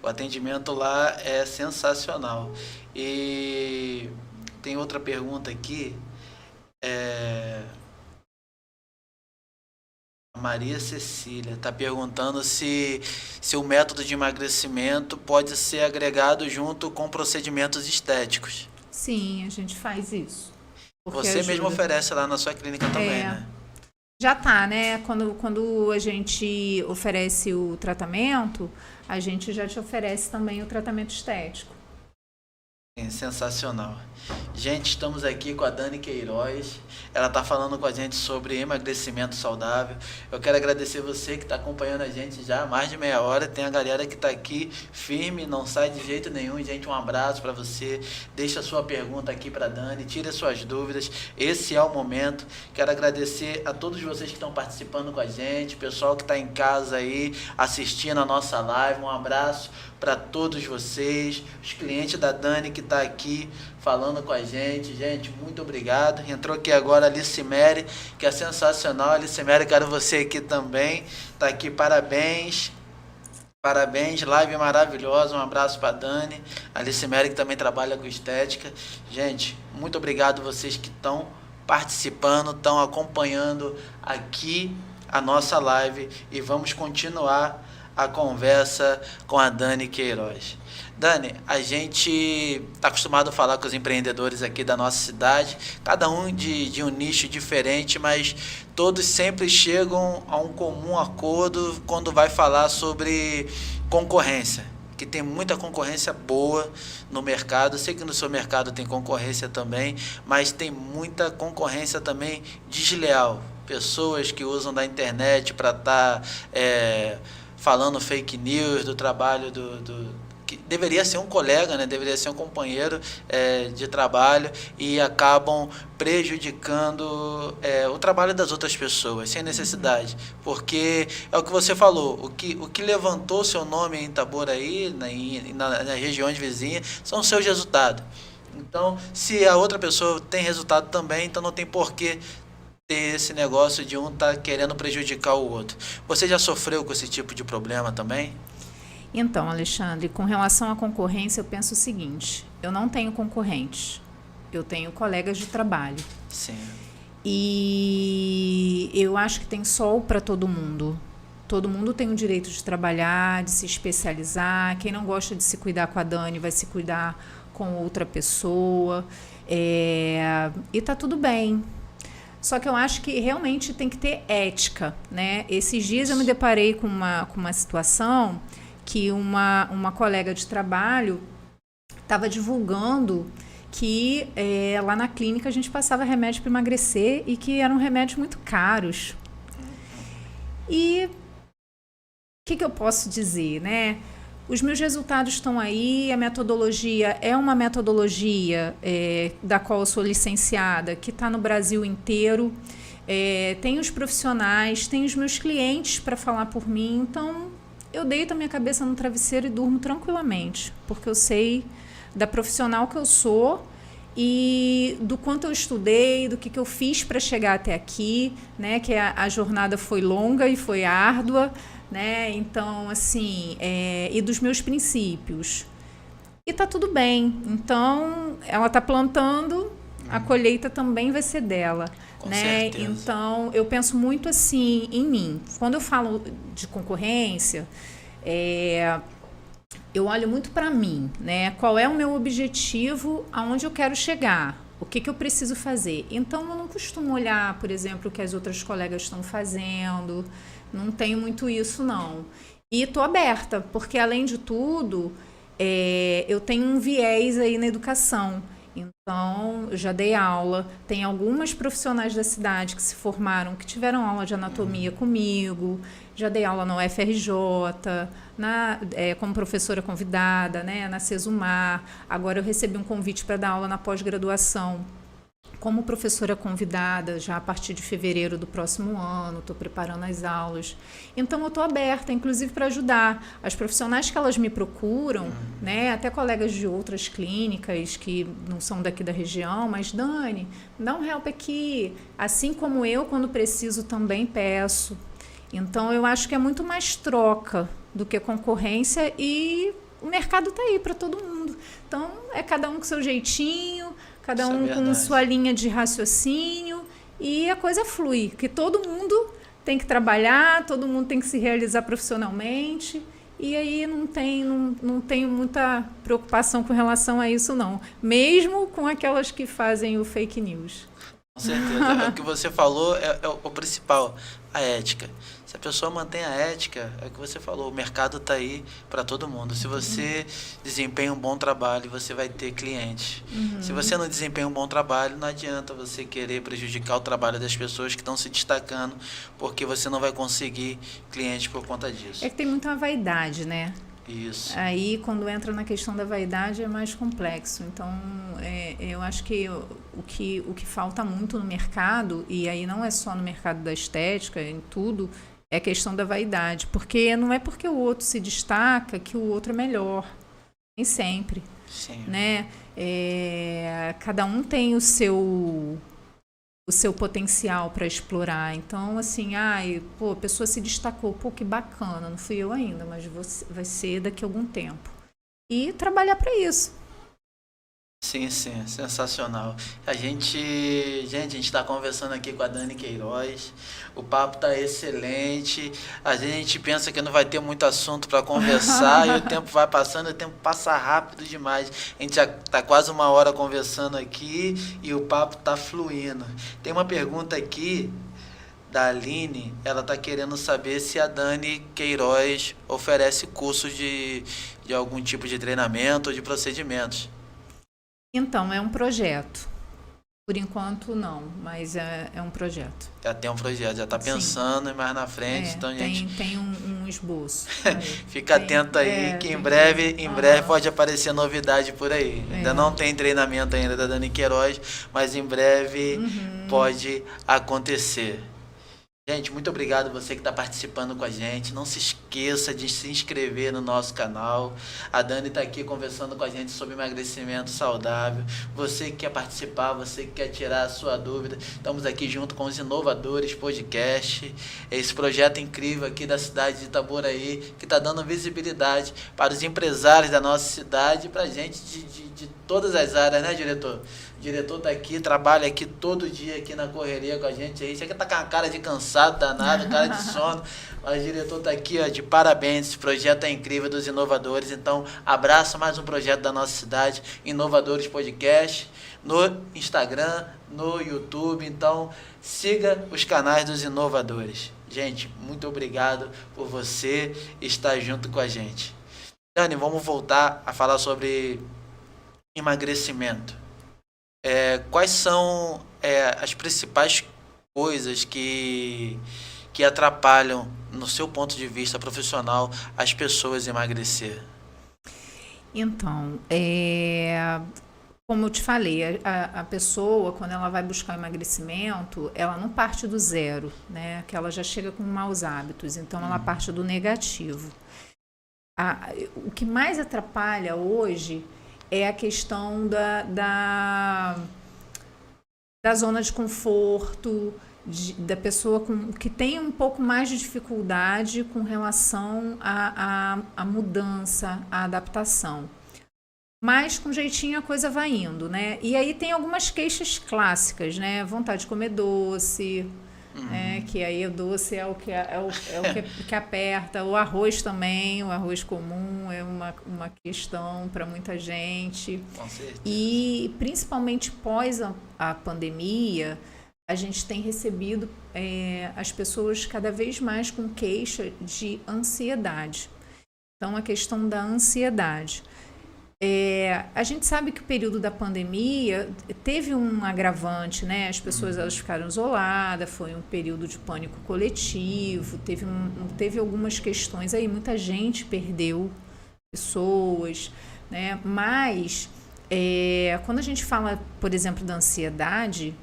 O atendimento lá é sensacional. E tem outra pergunta aqui. A Maria Cecília está perguntando se o método de emagrecimento pode ser agregado junto com procedimentos estéticos. Sim, a gente faz isso. Você mesmo oferece lá na sua clínica também, né? Já tá, né? Quando a gente oferece o tratamento, a gente já te oferece também o tratamento estético. Sensacional. Gente, estamos aqui com a Dani Queiroz. Ela está falando com a gente sobre emagrecimento saudável. Eu quero agradecer você que está acompanhando a gente já há mais de meia hora. Tem a galera que está aqui firme, não sai de jeito nenhum. Gente, um abraço para você. Deixa a sua pergunta aqui para a Dani, tira suas dúvidas. Esse é o momento. Quero agradecer a todos vocês que estão participando com a gente, pessoal que está em casa aí assistindo a nossa live. Um abraço para todos vocês, os clientes da Dani que está aqui falando com a gente. Gente, muito obrigado. Entrou aqui agora a Alicimere, que é sensacional. Alicimere, quero você aqui também. Está aqui, parabéns. Parabéns, live maravilhosa. Um abraço para a Dani. A Alicimere, que também trabalha com estética. Gente, muito obrigado vocês que estão participando, estão acompanhando aqui a nossa live. E vamos continuar a conversa com a Dani Queiroz. Dani, a gente está acostumado a falar com os empreendedores aqui da nossa cidade, cada um de um nicho diferente, mas todos sempre chegam a um comum acordo quando vai falar sobre concorrência, que tem muita concorrência boa no mercado. Eu sei que no seu mercado tem concorrência também, mas tem muita concorrência também desleal. Pessoas que usam da internet para estar falando fake news do trabalho que deveria ser um colega, né? Deveria ser um companheiro de trabalho, e acabam prejudicando o trabalho das outras pessoas, sem necessidade. Porque é o que você falou, o que levantou seu nome em Itaboraí, nas regiões vizinhas, são os seus resultados. Então, se a outra pessoa tem resultado também, então não tem porquê ter esse negócio de um estar querendo prejudicar o outro. Você já sofreu com esse tipo de problema também? Então, Alexandre, com relação à concorrência, eu penso o seguinte: eu não tenho concorrentes, eu tenho colegas de trabalho. Sim. E eu acho que tem sol para todo mundo. Todo mundo tem o direito de trabalhar, de se especializar. Quem não gosta de se cuidar com a Dani vai se cuidar com outra pessoa. E tá tudo bem. Só que eu acho que realmente tem que ter ética, né? Esses dias eu me deparei com uma situação que uma colega de trabalho estava divulgando que lá na clínica a gente passava remédio para emagrecer e que eram remédios muito caros. E o que eu posso dizer, né? Os meus resultados estão aí, a metodologia é uma metodologia da qual eu sou licenciada, que está no Brasil inteiro. Tem os profissionais, tem os meus clientes para falar por mim. Então, eu deito a minha cabeça no travesseiro e durmo tranquilamente, porque eu sei da profissional que eu sou e do quanto eu estudei, do que eu fiz para chegar até aqui, né? Que a jornada foi longa e foi árdua, né? Então, assim, e dos meus princípios. E tá tudo bem. Então, ela tá plantando, a colheita também vai ser dela, com né? certeza. Então, eu penso muito assim em mim. Quando eu falo de concorrência, eu olho muito para mim, né? Qual é o meu objetivo, aonde eu quero chegar, o que eu preciso fazer. Então, eu não costumo olhar, por exemplo, o que as outras colegas estão fazendo. Não tenho muito isso, não. E estou aberta, porque, além de tudo, eu tenho um viés aí na educação. Então, eu já dei aula. Tem algumas profissionais da cidade que se formaram, que tiveram aula de anatomia comigo. Já dei aula na UFRJ, como professora convidada, né, na Cesumar. Agora eu recebi um convite para dar aula na pós-graduação como professora convidada já a partir de fevereiro do próximo ano, estou preparando as aulas. Então, eu estou aberta, inclusive, para ajudar. As profissionais que elas me procuram, né, até colegas de outras clínicas que não são daqui da região, mas, Dani, dá um help aqui. Assim como eu, quando preciso, também peço. Então, eu acho que é muito mais troca do que concorrência e o mercado está aí para todo mundo. Então, é cada um com seu jeitinho, cada um com sua linha de raciocínio e a coisa flui, que todo mundo tem que trabalhar, todo mundo tem que se realizar profissionalmente e aí não tenho muita preocupação com relação a isso não, mesmo com aquelas que fazem o fake news. Com certeza, o que você falou é o principal, a ética. Se a pessoa mantém a ética, é o que você falou, o mercado está aí para todo mundo. Se você desempenha um bom trabalho, você vai ter clientes. Se você não desempenha um bom trabalho, não adianta você querer prejudicar o trabalho das pessoas que estão se destacando, porque você não vai conseguir clientes por conta disso. É que tem muita vaidade, né? Isso. Aí, quando entra na questão da vaidade, é mais complexo. Então, eu acho que o que falta muito no mercado, e aí não é só no mercado da estética, em tudo, é a questão da vaidade. Porque não é porque o outro se destaca que o outro é melhor. Nem sempre. Sim. Né? Cada um tem o seu potencial para explorar. Então, assim, a pessoa se destacou, que bacana, não fui eu ainda, mas vai ser daqui a algum tempo. E trabalhar para isso. Sim, sensacional. A gente está conversando aqui com a Dani Queiroz, o papo está excelente, a gente pensa que não vai ter muito assunto para conversar e o tempo vai passando, o tempo passa rápido demais. A gente já está quase 1 hora conversando aqui e o papo está fluindo. Tem uma pergunta aqui da Aline, ela está querendo saber se a Dani Queiroz oferece cursos de algum tipo de treinamento ou de procedimentos. Então, é um projeto. Por enquanto, não, mas é um projeto. Já tem um projeto, já está pensando mais na frente. Então, gente, tem um esboço. Fica atento aí, que em breve pode aparecer novidade por aí. Ainda não tem treinamento ainda da Dani Queiroz, mas em breve pode acontecer. Gente, muito obrigado você que está participando com a gente. Não se esqueça de se inscrever no nosso canal. A Dani está aqui conversando com a gente sobre emagrecimento saudável. Você que quer participar, você que quer tirar a sua dúvida, estamos aqui junto com os Inovadores Podcast. Esse projeto incrível aqui da cidade de Itaboraí, que está dando visibilidade para os empresários da nossa cidade e para a gente de todas as áreas, né, diretor? O diretor tá aqui, trabalha aqui todo dia aqui na correria com a gente aí. Você que tá com a cara de cansado, danado, cara de sono. Mas o diretor tá aqui, ó, de parabéns. Esse projeto é incrível dos inovadores. Então, abraça mais um projeto da nossa cidade, Inovadores Podcast, no Instagram, no YouTube. Então, siga os canais dos inovadores. Gente, muito obrigado por você estar junto com a gente. Dani, vamos voltar a falar sobre emagrecimento. Quais são as principais coisas que atrapalham, no seu ponto de vista profissional, as pessoas emagrecer? Então, como eu te falei, a pessoa, quando ela vai buscar emagrecimento, ela não parte do zero, né? Que ela já chega com maus hábitos, então ela parte do negativo. O que mais atrapalha hoje é a questão da zona de conforto, da pessoa que tem um pouco mais de dificuldade com relação à mudança, à adaptação. Mas com jeitinho a coisa vai indo, né? E aí tem algumas queixas clássicas, né? Vontade de comer doce, que aí o doce é o que aperta. O arroz também, o arroz comum é uma questão para muita gente. Com certeza. E principalmente pós a pandemia, a gente tem recebido as pessoas cada vez mais com queixa de ansiedade. Então, a questão da ansiedade. A gente sabe que o período da pandemia teve um agravante, né? As pessoas elas ficaram isoladas, foi um período de pânico coletivo, teve algumas questões aí, muita gente perdeu pessoas, né? Mas Quando a gente fala, por exemplo, da ansiedade,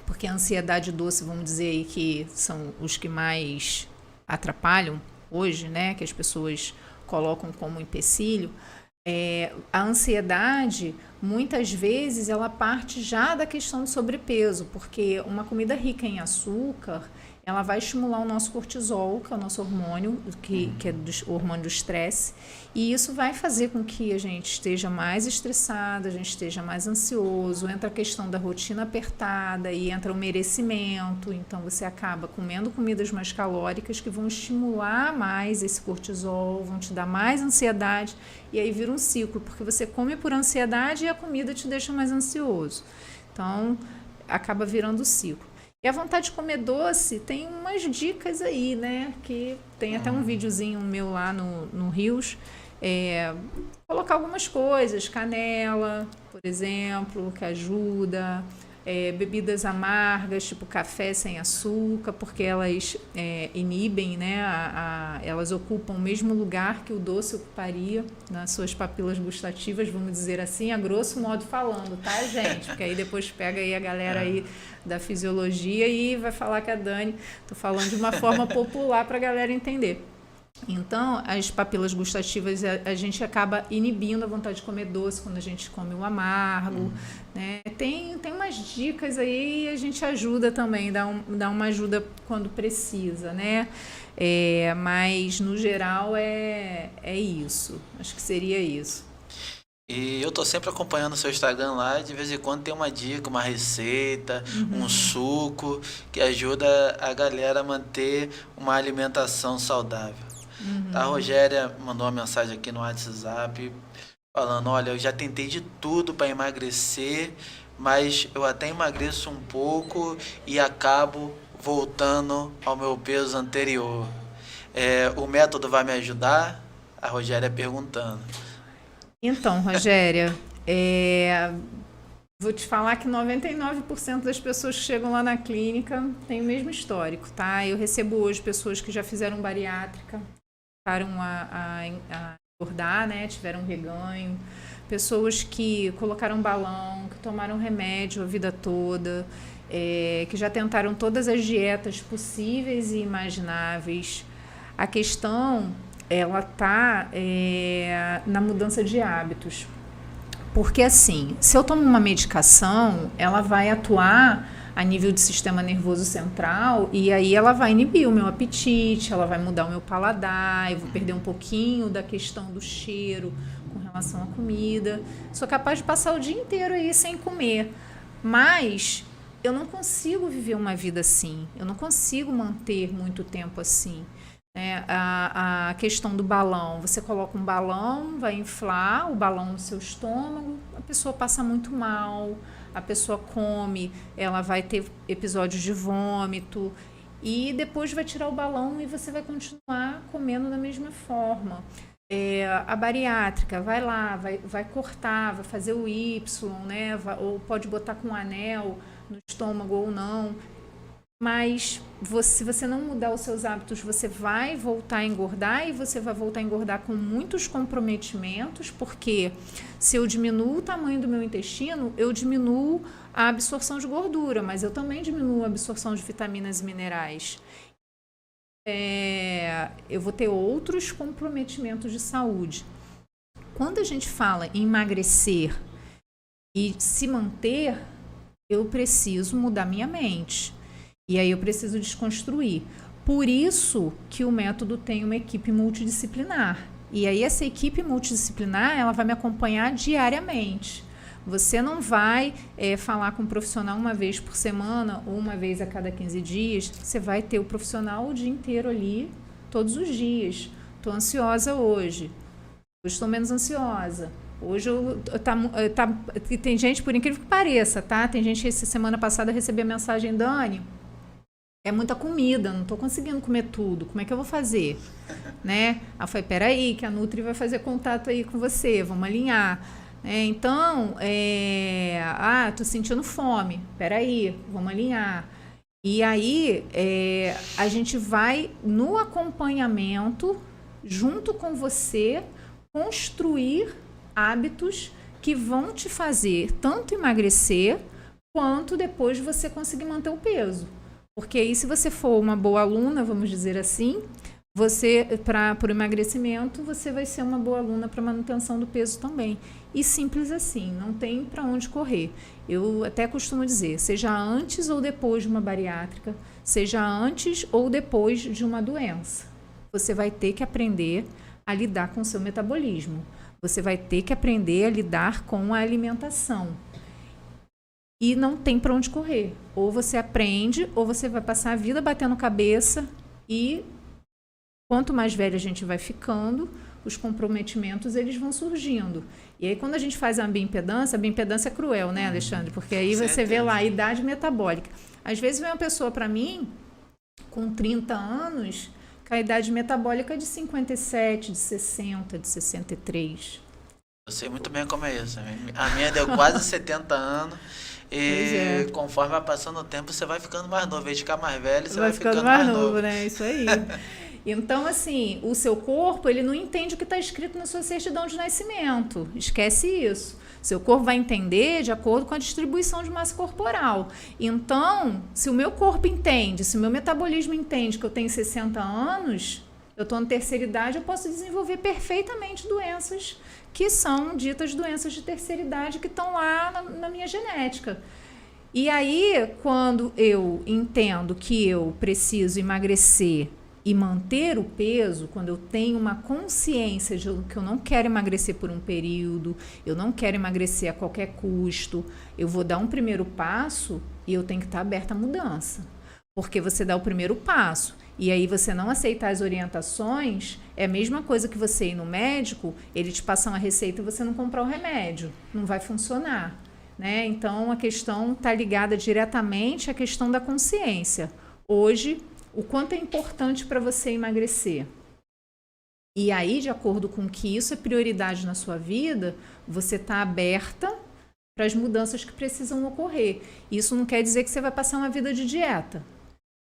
porque a ansiedade doce, vamos dizer aí que são os que mais atrapalham hoje, né, que as pessoas colocam como empecilho, a ansiedade, muitas vezes, ela parte já da questão do sobrepeso, porque uma comida rica em açúcar, ela vai estimular o nosso cortisol, que é o nosso hormônio, que é o hormônio do estresse, e isso vai fazer com que a gente esteja mais estressado, a gente esteja mais ansioso, entra a questão da rotina apertada e entra o merecimento, então você acaba comendo comidas mais calóricas que vão estimular mais esse cortisol, vão te dar mais ansiedade, e aí vira um ciclo, porque você come por ansiedade e a comida te deixa mais ansioso. Então, acaba virando o ciclo. E a vontade de comer doce, tem umas dicas aí, né? Que tem até um videozinho meu lá no Rios. Colocar algumas coisas, canela, por exemplo, que ajuda. Bebidas amargas, tipo café sem açúcar, porque elas inibem, né? Elas ocupam o mesmo lugar que o doce ocuparia nas suas papilas gustativas, vamos dizer assim, a grosso modo falando, tá, gente? Porque aí depois pega aí a galera aí da fisiologia e vai falar que a Dani, tô falando de uma forma popular para a galera entender. Então, as papilas gustativas, a gente acaba inibindo a vontade de comer doce quando a gente come o amargo, né? Tem umas dicas aí e a gente ajuda também, dá uma ajuda quando precisa, né? Mas, no geral, é isso. Acho que seria isso. E eu tô sempre acompanhando o seu Instagram lá, de vez em quando tem uma dica, uma receita, um suco, que ajuda a galera a manter uma alimentação saudável. A Rogéria mandou uma mensagem aqui no WhatsApp falando, olha, eu já tentei de tudo para emagrecer, mas eu até emagreço um pouco e acabo voltando ao meu peso anterior. O método vai me ajudar? A Rogéria perguntando. Então, Rogéria, vou te falar que 99% das pessoas que chegam lá na clínica têm o mesmo histórico, tá? Eu recebo hoje pessoas que já fizeram bariátrica, começaram a engordar, né? Tiveram reganho, pessoas que colocaram balão, que tomaram remédio a vida toda, que já tentaram todas as dietas possíveis e imagináveis. A questão, ela tá na mudança de hábitos. Porque assim, se eu tomo uma medicação, ela vai atuar a nível do sistema nervoso central e aí ela vai inibir o meu apetite, ela vai mudar o meu paladar, eu vou perder um pouquinho da questão do cheiro com relação à comida. Sou capaz de passar o dia inteiro aí sem comer, mas eu não consigo viver uma vida assim, eu não consigo manter muito tempo assim. A questão do balão, você coloca um balão, vai inflar o balão no seu estômago, a pessoa passa muito mal, a pessoa come, ela vai ter episódios de vômito e depois vai tirar o balão e você vai continuar comendo da mesma forma. A bariátrica, vai lá, vai cortar, vai fazer o Y, né? Ou pode botar com um anel no estômago ou não. Mas se você não mudar os seus hábitos, você vai voltar a engordar e você vai voltar a engordar com muitos comprometimentos, porque se eu diminuo o tamanho do meu intestino, eu diminuo a absorção de gordura, mas eu também diminuo a absorção de vitaminas e minerais. Eu vou ter outros comprometimentos de saúde. Quando a gente fala em emagrecer e se manter, eu preciso mudar minha mente. E aí eu preciso desconstruir. Por isso que o método tem uma equipe multidisciplinar. E aí essa equipe multidisciplinar, ela vai me acompanhar diariamente. Você não vai falar com um profissional uma vez por semana ou uma vez a cada 15 dias. Você vai ter o profissional o dia inteiro ali, todos os dias. Estou ansiosa hoje. Hoje estou menos ansiosa. Hoje tem gente, por incrível que pareça, tá? Tem gente que essa semana passada recebeu a mensagem, Dani, é muita comida, não estou conseguindo comer tudo, como é que eu vou fazer? Né? Aí eu falei, peraí, que a Nutri vai fazer contato aí com você, vamos alinhar. Então, tô sentindo fome, peraí, vamos alinhar. E aí, a gente vai no acompanhamento, junto com você, construir hábitos que vão te fazer tanto emagrecer quanto depois você conseguir manter o peso. Porque aí, se você for uma boa aluna, vamos dizer assim, você, para o emagrecimento, você vai ser uma boa aluna para manutenção do peso também. E simples assim, não tem para onde correr. Eu até costumo dizer, seja antes ou depois de uma bariátrica, seja antes ou depois de uma doença, você vai ter que aprender a lidar com o seu metabolismo. Você vai ter que aprender a lidar com a alimentação. E não tem para onde correr. Ou você aprende, ou você vai passar a vida batendo cabeça e quanto mais velha a gente vai ficando, os comprometimentos eles vão surgindo. E aí quando a gente faz a bioimpedância é cruel, né, Alexandre? Porque aí você vê lá a idade metabólica. Às vezes vem uma pessoa para mim com 30 anos com a idade metabólica de 57, de 60, de 63. Eu sei muito bem como é isso. A minha deu quase 70 anos. E conforme vai passando o tempo, você vai ficando mais novo. Em vez de ficar mais velho, você vai ficando mais novo, né? Isso aí. Então, assim, o seu corpo, ele não entende o que está escrito na sua certidão de nascimento. Esquece isso. Seu corpo vai entender de acordo com a distribuição de massa corporal. Então, se o meu corpo entende, se o meu metabolismo entende que eu tenho 60 anos, eu estou na terceira idade, eu posso desenvolver perfeitamente doenças que são ditas doenças de terceira idade que estão lá na minha genética. E aí, quando eu entendo que eu preciso emagrecer e manter o peso, quando eu tenho uma consciência de que eu não quero emagrecer por um período, eu não quero emagrecer a qualquer custo, eu vou dar um primeiro passo e eu tenho que estar aberta à mudança. Porque você dá o primeiro passo e aí você não aceitar as orientações, é a mesma coisa que você ir no médico, ele te passar uma receita e você não comprar o remédio. Não vai funcionar, né? Então, a questão está ligada diretamente à questão da consciência. Hoje, o quanto é importante para você emagrecer. E aí, de acordo com que isso é prioridade na sua vida, você está aberta para as mudanças que precisam ocorrer. Isso não quer dizer que você vai passar uma vida de dieta,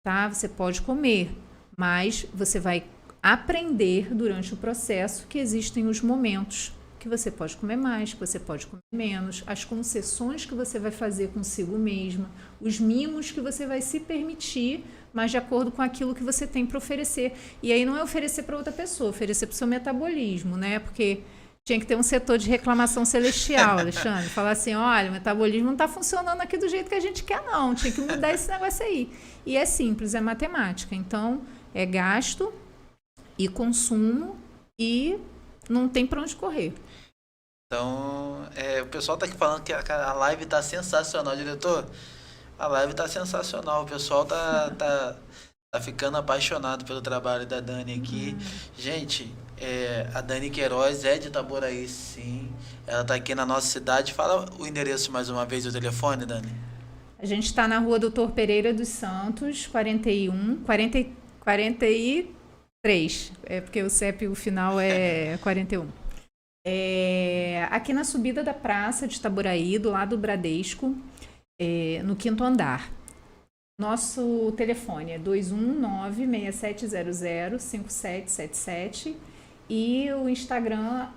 tá? Você pode comer, mas você vai aprender durante o processo que existem os momentos que você pode comer mais, que você pode comer menos, as concessões que você vai fazer consigo mesma, os mimos que você vai se permitir, mas de acordo com aquilo que você tem para oferecer. E aí não é oferecer para outra pessoa, oferecer para o seu metabolismo, né? Porque tinha que ter um setor de reclamação celestial, Alexandre. Falar assim, olha, o metabolismo não está funcionando aqui do jeito que a gente quer, não. Tinha que mudar esse negócio aí. E é simples, é matemática. Então, é gasto e consumo e não tem para onde correr. Então, o pessoal tá aqui falando que a live tá sensacional, diretor. A live tá sensacional. O pessoal tá ficando apaixonado pelo trabalho da Dani aqui. Gente, a Dani Queiroz é de Itaboraí, sim. Ela tá aqui na nossa cidade. Fala o endereço mais uma vez, o telefone, Dani. A gente está na rua Doutor Pereira dos Santos, 43. É porque o CEP, o final é 41. Aqui na subida da praça de Itaboraí, do lado do Bradesco, no 5º andar. Nosso telefone é 219-6700-5777 e o Instagram,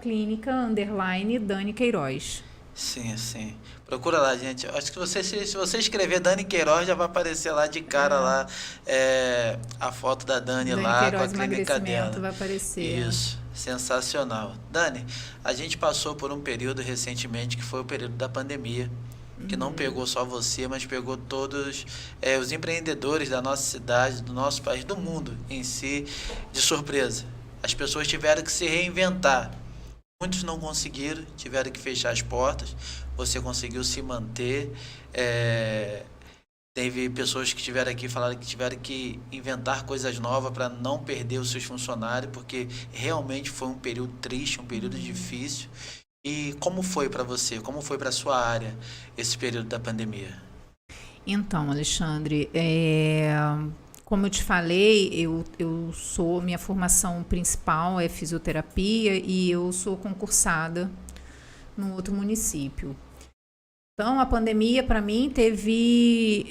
@clínica_Dani Queiroz. Sim, sim. Procura lá, gente. Acho que se você escrever Dani Queiroz, já vai aparecer lá de cara lá a foto da Dani lá Queiroz, com a clínica dela. Vai aparecer. Isso, sensacional. Dani, a gente passou por um período recentemente que foi o período da pandemia, que não pegou só você, mas pegou todos os empreendedores da nossa cidade, do nosso país, do mundo em si, de surpresa. As pessoas tiveram que se reinventar. Muitos não conseguiram, tiveram que fechar as portas. Você conseguiu se manter. Teve pessoas que estiveram aqui falaram que tiveram que inventar coisas novas para não perder os seus funcionários, porque realmente foi um período triste, um período difícil. E como foi para você, como foi para a sua área esse período da pandemia? Então, Alexandre, como eu te falei, minha formação principal é fisioterapia e eu sou concursada no outro município. Então, a pandemia, para mim, teve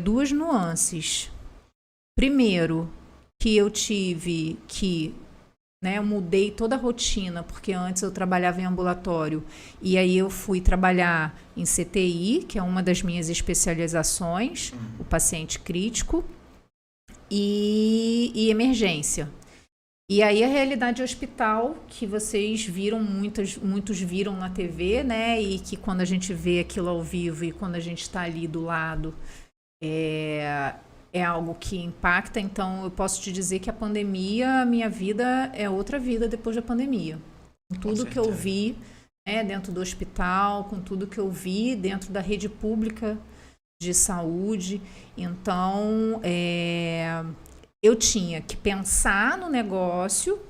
duas nuances. Primeiro, que eu tive que, né? Eu mudei toda a rotina, porque antes eu trabalhava em ambulatório e aí eu fui trabalhar em CTI, que é uma das minhas especializações, o paciente crítico, e emergência. E aí a realidade hospital, que vocês viram, muitos viram na TV, né? E que quando a gente vê aquilo ao vivo e quando a gente está ali do lado, é algo que impacta. Então eu posso te dizer que a pandemia, a minha vida é outra vida depois da pandemia. Com tudo que eu vi, né, dentro do hospital, com tudo que eu vi dentro da rede pública de saúde. Então, eu tinha que pensar no negócio,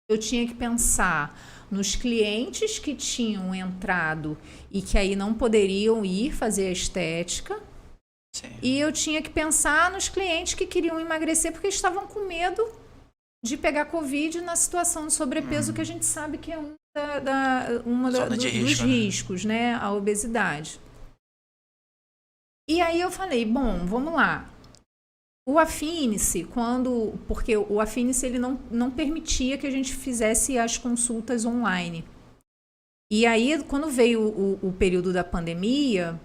eu tinha que pensar nos clientes que tinham entrado e que aí não poderiam ir fazer a estética. Sim. E eu tinha que pensar nos clientes que queriam emagrecer porque estavam com medo de pegar Covid na situação de sobrepeso, que a gente sabe que é dos riscos, né? A obesidade. E aí eu falei, bom, vamos lá. O Affinice, porque o Affinice ele não permitia que a gente fizesse as consultas online. E aí, quando veio o período da pandemia,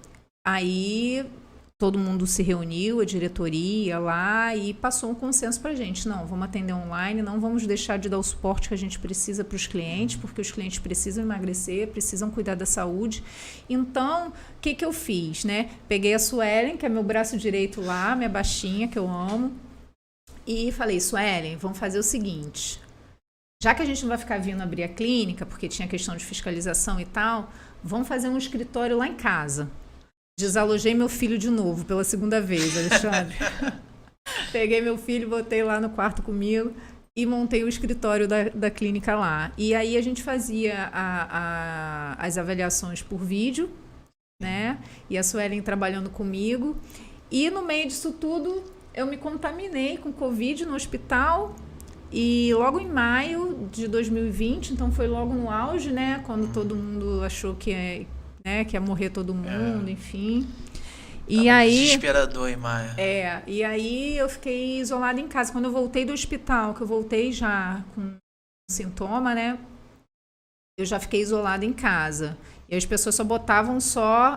aí todo mundo se reuniu, a diretoria lá, e passou um consenso pra gente. Não, vamos atender online, não vamos deixar de dar o suporte que a gente precisa para os clientes, porque os clientes precisam emagrecer, precisam cuidar da saúde. Então, o que eu fiz, né? Peguei a Suelen, que é meu braço direito lá, minha baixinha, que eu amo, e falei, Suelen, vamos fazer o seguinte, já que a gente não vai ficar vindo abrir a clínica, porque tinha questão de fiscalização e tal, vamos fazer um escritório lá em casa. Desalojei meu filho de novo, pela segunda vez, Alexandre. Peguei meu filho, botei lá no quarto comigo e montei o escritório da clínica lá. E aí a gente fazia as avaliações por vídeo, né? E a Suelen trabalhando comigo. E no meio disso tudo, eu me contaminei com Covid no hospital. E logo em maio de 2020, então foi logo no auge, né? Quando todo mundo achou que ia morrer todo mundo, enfim. E aí, desesperador em maio. E aí eu fiquei isolada em casa. Quando eu voltei do hospital, que eu voltei já com sintoma, né? Eu já fiquei isolada em casa. E as pessoas só botavam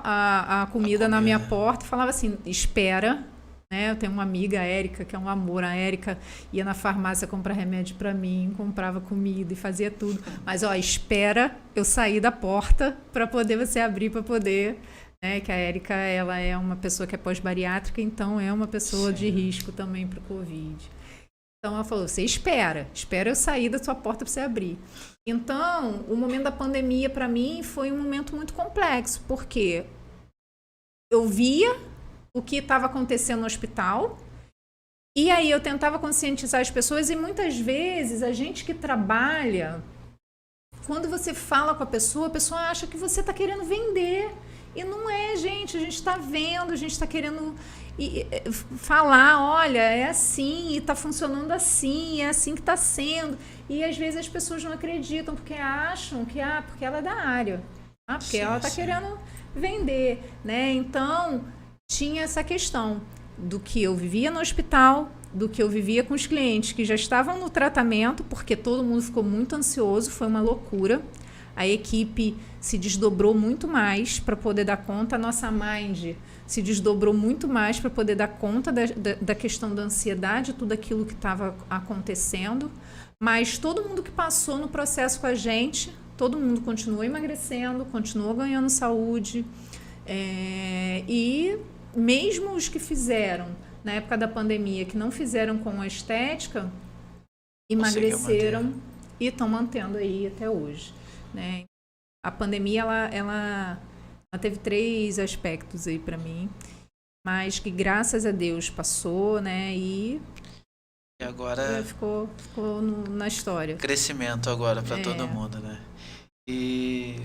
a comida na minha porta e falavam assim, espera, né? Eu tenho uma amiga, a Érica, que é um amor. A Érica ia na farmácia comprar remédio para mim, comprava comida e fazia tudo. Mas, espera eu sair da porta para poder você abrir, para poder... Né? Que a Érica, ela é uma pessoa que é pós-bariátrica, então é uma pessoa de risco também para o Covid. Então, ela falou, você espera eu sair da sua porta para você abrir. Então, o momento da pandemia, para mim, foi um momento muito complexo, porque eu via o que estava acontecendo no hospital, e aí eu tentava conscientizar as pessoas, e muitas vezes a gente que trabalha, quando você fala com a pessoa acha que você está querendo vender, e não é, gente, a gente está vendo, a gente está querendo falar, olha, é assim, e está funcionando assim, é assim que está sendo, e às vezes as pessoas não acreditam, porque acham que, porque ela é da área, porque ela está querendo vender, né? Então, tinha essa questão do que eu vivia no hospital, do que eu vivia com os clientes que já estavam no tratamento, porque todo mundo ficou muito ansioso, foi uma loucura. A equipe se desdobrou muito mais para poder dar conta, a nossa mind se desdobrou muito mais para poder dar conta da questão da ansiedade, tudo aquilo que estava acontecendo. Mas todo mundo que passou no processo com a gente, todo mundo continuou emagrecendo, continuou ganhando saúde, e mesmo os que fizeram, na época da pandemia, que não fizeram com a estética, emagreceram e estão mantendo aí até hoje, né? A pandemia, ela teve 3 aspectos aí para mim, mas que graças a Deus passou, né? E agora ficou na história. Crescimento agora para todo mundo, né? E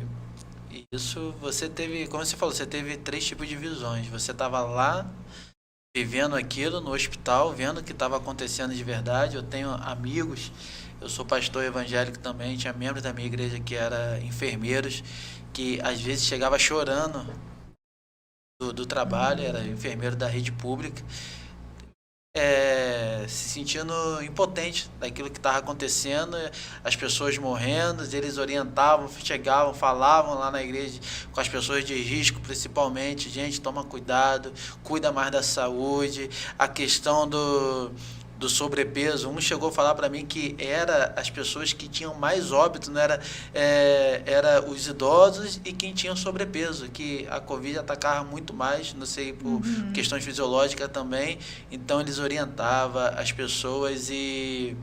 isso, você teve, como você falou, você teve 3 tipos de visões. Você estava lá, vivendo aquilo no hospital, vendo o que estava acontecendo de verdade. Eu tenho amigos, eu sou pastor evangélico também, tinha membros da minha igreja que eram enfermeiros, que às vezes chegava chorando do trabalho, era enfermeiro da rede pública. se sentindo impotente daquilo que estava acontecendo, as pessoas morrendo, eles orientavam, chegavam, falavam lá na igreja com as pessoas de risco, principalmente, gente, toma cuidado, cuida mais da saúde, a questão do sobrepeso. Um chegou a falar para mim que era as pessoas que tinham mais óbito, não era, era os idosos e quem tinha sobrepeso, que a Covid atacava muito mais, não sei, por questões fisiológicas também. Então eles orientavam as pessoas e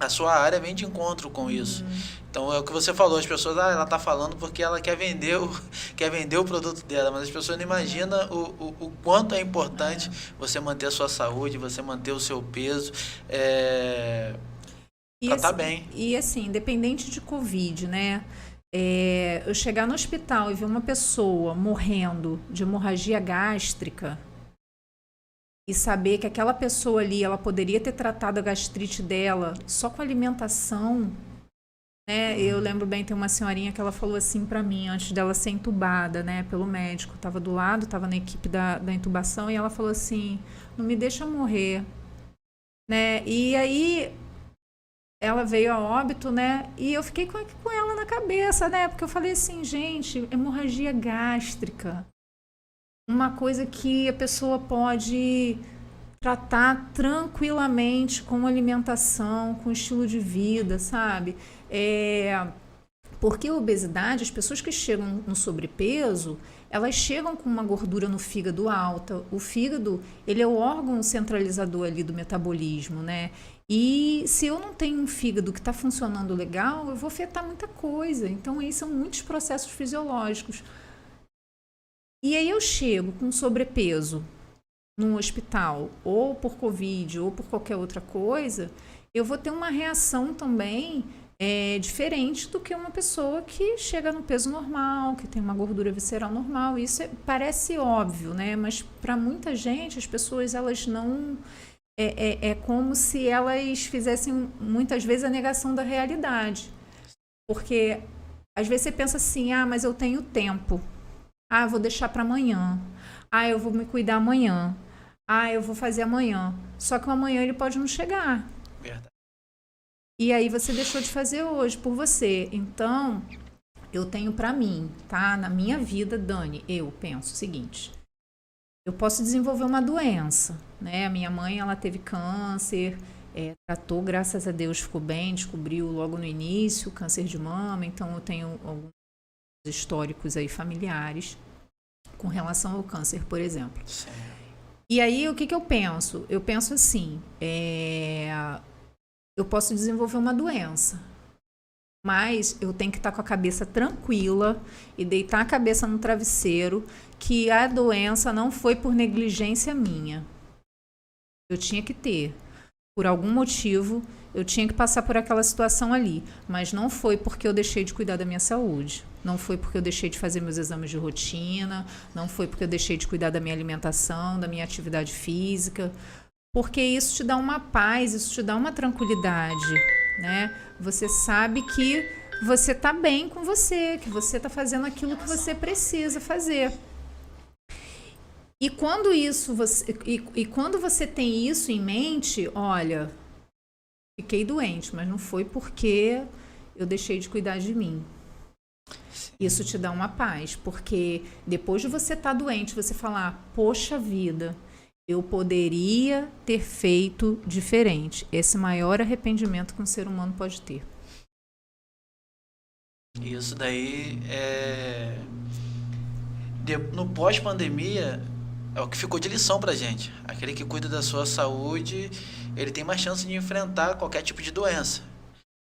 a sua área vem de encontro com isso. Então é o que você falou, as pessoas, ela está falando porque ela quer vender o produto dela, mas as pessoas não imaginam o quanto é importante você manter a sua saúde, você manter o seu peso, para estar bem. E assim, independente de Covid, né? Eu chegar no hospital e ver uma pessoa morrendo de hemorragia gástrica e saber que aquela pessoa ali, ela poderia ter tratado a gastrite dela só com alimentação, né? Eu lembro bem, tem uma senhorinha que ela falou assim para mim, antes dela ser entubada, né, pelo médico, tava do lado, tava na equipe da intubação, e ela falou assim, não me deixa morrer, né? E aí ela veio a óbito, né? E eu fiquei com ela na cabeça, né? Porque eu falei assim, gente, hemorragia gástrica, uma coisa que a pessoa pode tratar tranquilamente com alimentação, com estilo de vida, sabe? Porque a obesidade, as pessoas que chegam no sobrepeso, elas chegam com uma gordura no fígado alta. O fígado, ele é o órgão centralizador ali do metabolismo, né? E se eu não tenho um fígado que está funcionando legal, eu vou afetar muita coisa. Então, aí são muitos processos fisiológicos. E aí eu chego com sobrepeso num hospital, ou por Covid, ou por qualquer outra coisa, eu vou ter uma reação também diferente do que uma pessoa que chega no peso normal, que tem uma gordura visceral normal. Isso parece óbvio, né? Mas para muita gente, as pessoas, elas não... É como se elas fizessem, muitas vezes, a negação da realidade. Porque, às vezes, você pensa assim, mas eu tenho tempo. Eu vou deixar para amanhã. Eu vou me cuidar amanhã. Eu vou fazer amanhã. Só que o amanhã ele pode não chegar. Verdade. E aí você deixou de fazer hoje por você. Então, eu tenho para mim, tá? Na minha vida, Dani, eu penso o seguinte. Eu posso desenvolver uma doença, né? A minha mãe, ela teve câncer, tratou, graças a Deus, ficou bem, descobriu logo no início câncer de mama. Então, eu tenho alguns históricos aí familiares com relação ao câncer, por exemplo. Sim. E aí, o que eu penso? Eu penso assim, eu posso desenvolver uma doença, mas eu tenho que estar com a cabeça tranquila e deitar a cabeça no travesseiro, que a doença não foi por negligência minha. Eu tinha que ter. Por algum motivo, eu tinha que passar por aquela situação ali. Mas não foi porque eu deixei de cuidar da minha saúde. Não foi porque eu deixei de fazer meus exames de rotina. Não foi porque eu deixei de cuidar da minha alimentação, da minha atividade física. Porque isso te dá uma paz, isso te dá uma tranquilidade, né? Você sabe que você está bem com você, que você está fazendo aquilo que você precisa fazer. E quando quando você tem isso em mente, olha, fiquei doente, mas não foi porque eu deixei de cuidar de mim. Isso te dá uma paz, porque depois de você estar doente, você falar, poxa vida, eu poderia ter feito diferente. Esse maior arrependimento que um ser humano pode ter. Isso daí no pós-pandemia é o que ficou de lição pra gente. Aquele que cuida da sua saúde, ele tem mais chance de enfrentar qualquer tipo de doença.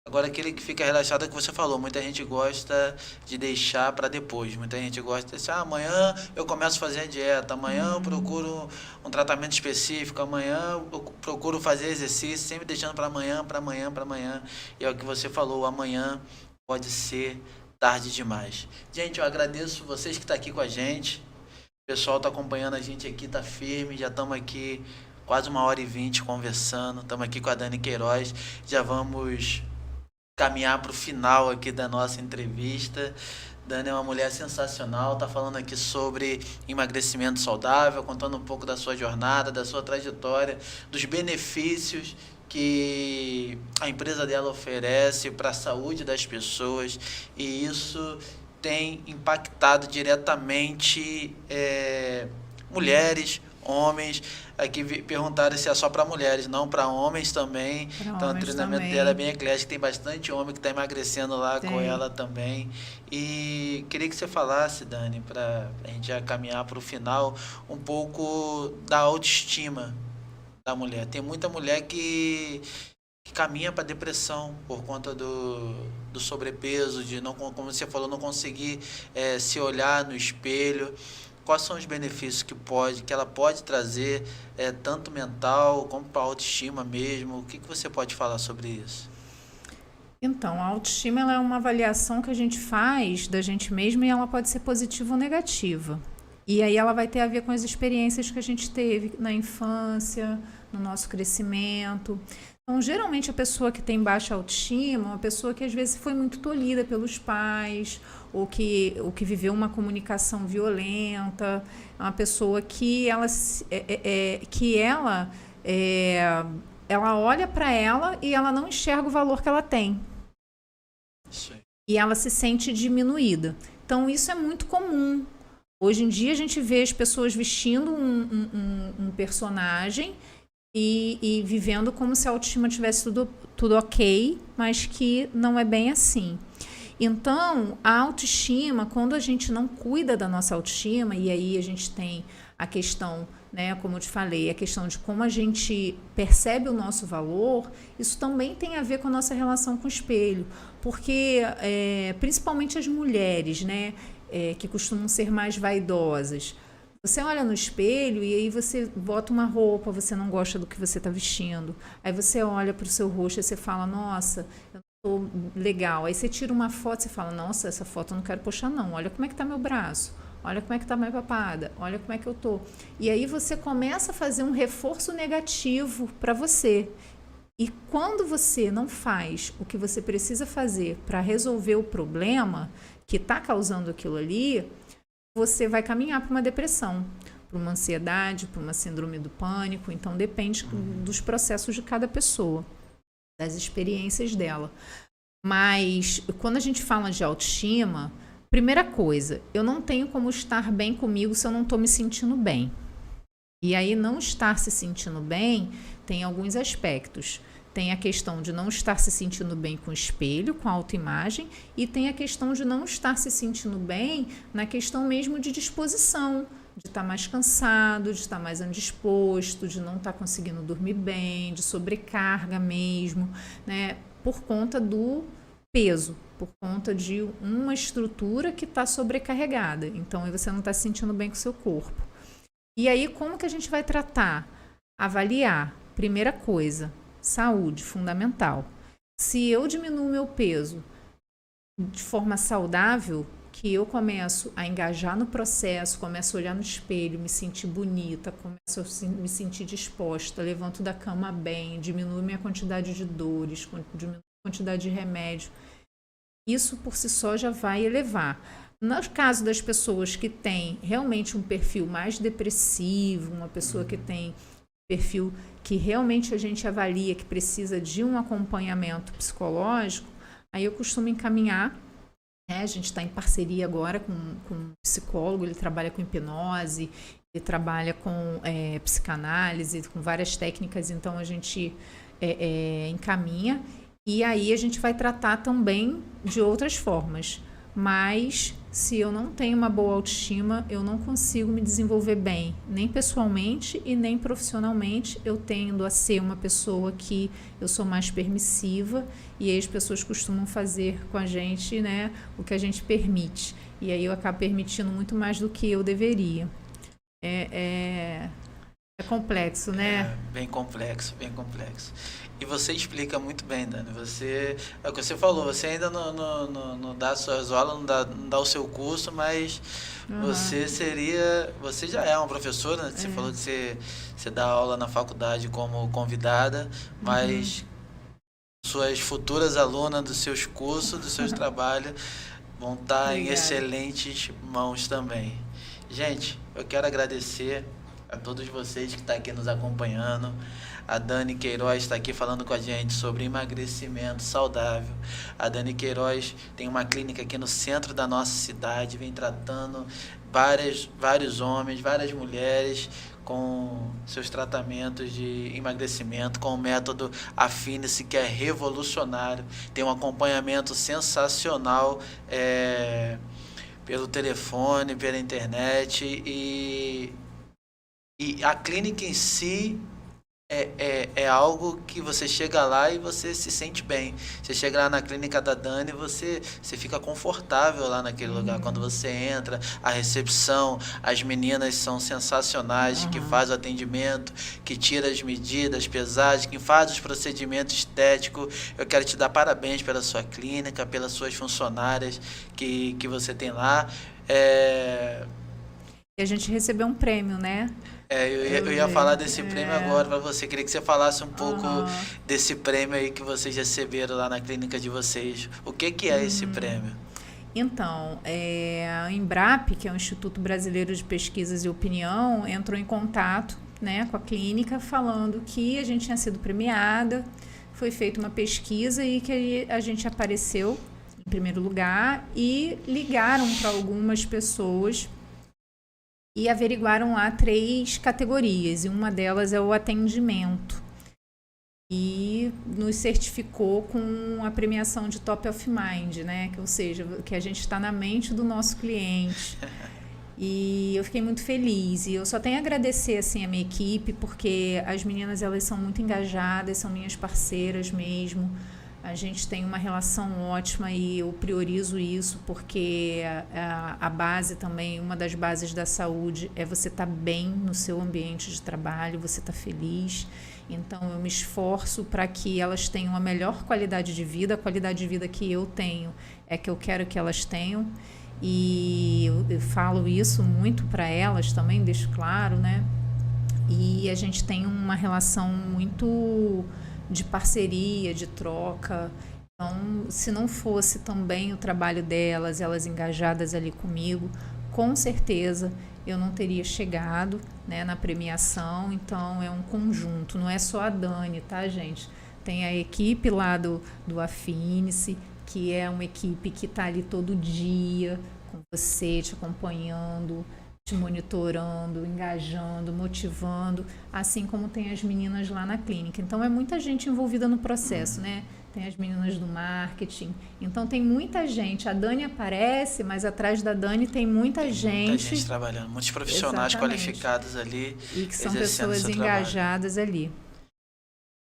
Agora, aquele que fica relaxado é o que você falou. Muita gente gosta de deixar para depois. Muita gente gosta de deixar, amanhã eu começo a fazer a dieta, amanhã eu procuro um tratamento específico, amanhã eu procuro fazer exercício, sempre deixando para amanhã, para amanhã, para amanhã. E é o que você falou, amanhã pode ser tarde demais. Gente, eu agradeço vocês que estão aqui com a gente. O pessoal está acompanhando a gente aqui, está firme, já estamos aqui quase 1h20 conversando. Estamos aqui com a Dani Queiroz, já vamos caminhar para o final aqui da nossa entrevista. Dani é uma mulher sensacional, está falando aqui sobre emagrecimento saudável, contando um pouco da sua jornada, da sua trajetória, dos benefícios que a empresa dela oferece para a saúde das pessoas, e isso tem impactado diretamente mulheres, homens. Aqui perguntaram se é só para mulheres, não, para homens também. Pra Então o homens treinamento também. dela é bem eclético, tem bastante homem que está emagrecendo lá com Tem. ela também. E queria que você falasse, Dani, para a gente já caminhar para o final, um pouco da autoestima da mulher. Tem muita mulher que caminha para depressão por conta do sobrepeso, de não, como você falou, não conseguir se olhar no espelho. Quais são os benefícios que ela pode trazer, tanto mental como para a autoestima mesmo? O que você pode falar sobre isso? Então, a autoestima ela é uma avaliação que a gente faz da gente mesma e ela pode ser positiva ou negativa. E aí ela vai ter a ver com as experiências que a gente teve na infância, no nosso crescimento. Então, geralmente a pessoa que tem baixa autoestima é uma pessoa que às vezes foi muito tolhida pelos pais, ou que viveu uma comunicação violenta, é uma pessoa que ela olha para ela e ela não enxerga o valor que ela tem. Sim. E ela se sente diminuída. Então, isso é muito comum. Hoje em dia, a gente vê as pessoas vestindo um personagem e vivendo como se a autoestima tivesse tudo ok, mas que não é bem assim. Então, a autoestima, quando a gente não cuida da nossa autoestima, e aí a gente tem a questão, né, como eu te falei, a questão de como a gente percebe o nosso valor, isso também tem a ver com a nossa relação com o espelho. Porque, principalmente as mulheres, né, que costumam ser mais vaidosas, você olha no espelho e aí você bota uma roupa, você não gosta do que você está vestindo. Aí você olha para o seu rosto e você fala, nossa, eu não estou legal. Aí você tira uma foto e você fala, nossa, essa foto eu não quero postar não. Olha como é que está meu braço. Olha como é que está minha papada. Olha como é que eu tô. E aí você começa a fazer um reforço negativo para você. E quando você não faz o que você precisa fazer para resolver o problema que está causando aquilo ali, você vai caminhar para uma depressão, para uma ansiedade, para uma síndrome do pânico. Então, depende dos processos de cada pessoa, das experiências dela. Mas, quando a gente fala de autoestima, primeira coisa, eu não tenho como estar bem comigo se eu não estou me sentindo bem. E aí, não estar se sentindo bem tem alguns aspectos. Tem a questão de não estar se sentindo bem com o espelho, com a autoimagem, e tem a questão de não estar se sentindo bem na questão mesmo de disposição, de estar mais cansado, de estar mais indisposto, de não estar conseguindo dormir bem, de sobrecarga mesmo, né? Por conta do peso, por conta de uma estrutura que está sobrecarregada. Então, aí você não está se sentindo bem com o seu corpo. E aí, como que a gente vai tratar? Avaliar. Primeira coisa, saúde, fundamental. Se eu diminuo meu peso de forma saudável, que eu começo a engajar no processo, começo a olhar no espelho, me sentir bonita, começo a me sentir disposta, levanto da cama bem, diminuo minha quantidade de dores, diminuo a quantidade de remédio, isso por si só já vai elevar. No caso das pessoas que têm realmente um perfil mais depressivo, uma pessoa que tem perfil que realmente a gente avalia que precisa de um acompanhamento psicológico, aí eu costumo encaminhar, né? A gente está em parceria agora com um psicólogo, ele trabalha com hipnose, ele trabalha com psicanálise, com várias técnicas, então a gente encaminha, e aí a gente vai tratar também de outras formas. Mas se eu não tenho uma boa autoestima, eu não consigo me desenvolver bem, nem pessoalmente e nem profissionalmente. Eu tendo a ser uma pessoa que eu sou mais permissiva, e aí as pessoas costumam fazer com a gente, né, o que a gente permite. E aí eu acabo permitindo muito mais do que eu deveria. É complexo, né? Bem complexo, bem complexo. E você explica muito bem, Dani. É o que você falou, você ainda não dá suas aulas, não dá o seu curso, mas você já é uma professora, né? Você falou que você dá aula na faculdade como convidada, mas suas futuras alunas dos seus cursos, dos seus trabalhos, vão estar em Obrigada. excelentes mãos também. Gente, eu quero agradecer a todos vocês que estão aqui nos acompanhando. A Dani Queiroz está aqui falando com a gente sobre emagrecimento saudável. A Dani Queiroz tem uma clínica aqui no centro da nossa cidade, vem tratando vários homens, várias mulheres com seus tratamentos de emagrecimento, com o método Affinice, que é revolucionário. Tem um acompanhamento sensacional pelo telefone, pela internet e a clínica em si é algo que você chega lá e você se sente bem. Você chega lá na clínica da Dani, você fica confortável lá naquele lugar. Quando você entra, a recepção, as meninas são sensacionais, que faz o atendimento, que tira as medidas pesadas, que faz os procedimentos estéticos. Eu quero te dar parabéns pela sua clínica, pelas suas funcionárias que você tem lá. E a gente recebeu um prêmio, né? Eu ia falar desse prêmio agora para você. Queria que você falasse um pouco desse prêmio aí que vocês receberam lá na clínica de vocês. O que é esse prêmio? Então, a Embrap, que é o Instituto Brasileiro de Pesquisas e Opinião, entrou em contato, né, com a clínica falando que a gente tinha sido premiada, foi feita uma pesquisa e que a gente apareceu em primeiro lugar e ligaram para algumas pessoas e averiguaram lá 3 categorias, e uma delas é o atendimento. E nos certificou com a premiação de Top of Mind, né? Ou seja, que a gente está na mente do nosso cliente. E eu fiquei muito feliz. E eu só tenho a agradecer assim, a minha equipe, porque as meninas elas são muito engajadas, são minhas parceiras mesmo. A gente tem uma relação ótima e eu priorizo isso porque a base também, uma das bases da saúde é você estar bem no seu ambiente de trabalho, você estar feliz. Então, eu me esforço para que elas tenham a melhor qualidade de vida. A qualidade de vida que eu tenho é que eu quero que elas tenham. E eu falo isso muito para elas também, deixo claro, né? E a gente tem uma relação muito de parceria, de troca. Então, se não fosse também o trabalho delas, elas engajadas ali comigo, com certeza eu não teria chegado, né, na premiação. Então, é um conjunto, não é só a Dani, tá, gente? Tem a equipe lá do Affinice, que é uma equipe que está ali todo dia com você, te acompanhando, te monitorando, engajando, motivando, assim como tem as meninas lá na clínica. Então, é muita gente envolvida no processo, né? Tem as meninas do marketing. Então, tem muita gente. A Dani aparece, mas atrás da Dani tem muita gente. Muita gente trabalhando, muitos profissionais qualificados ali. E que são pessoas engajadas ali.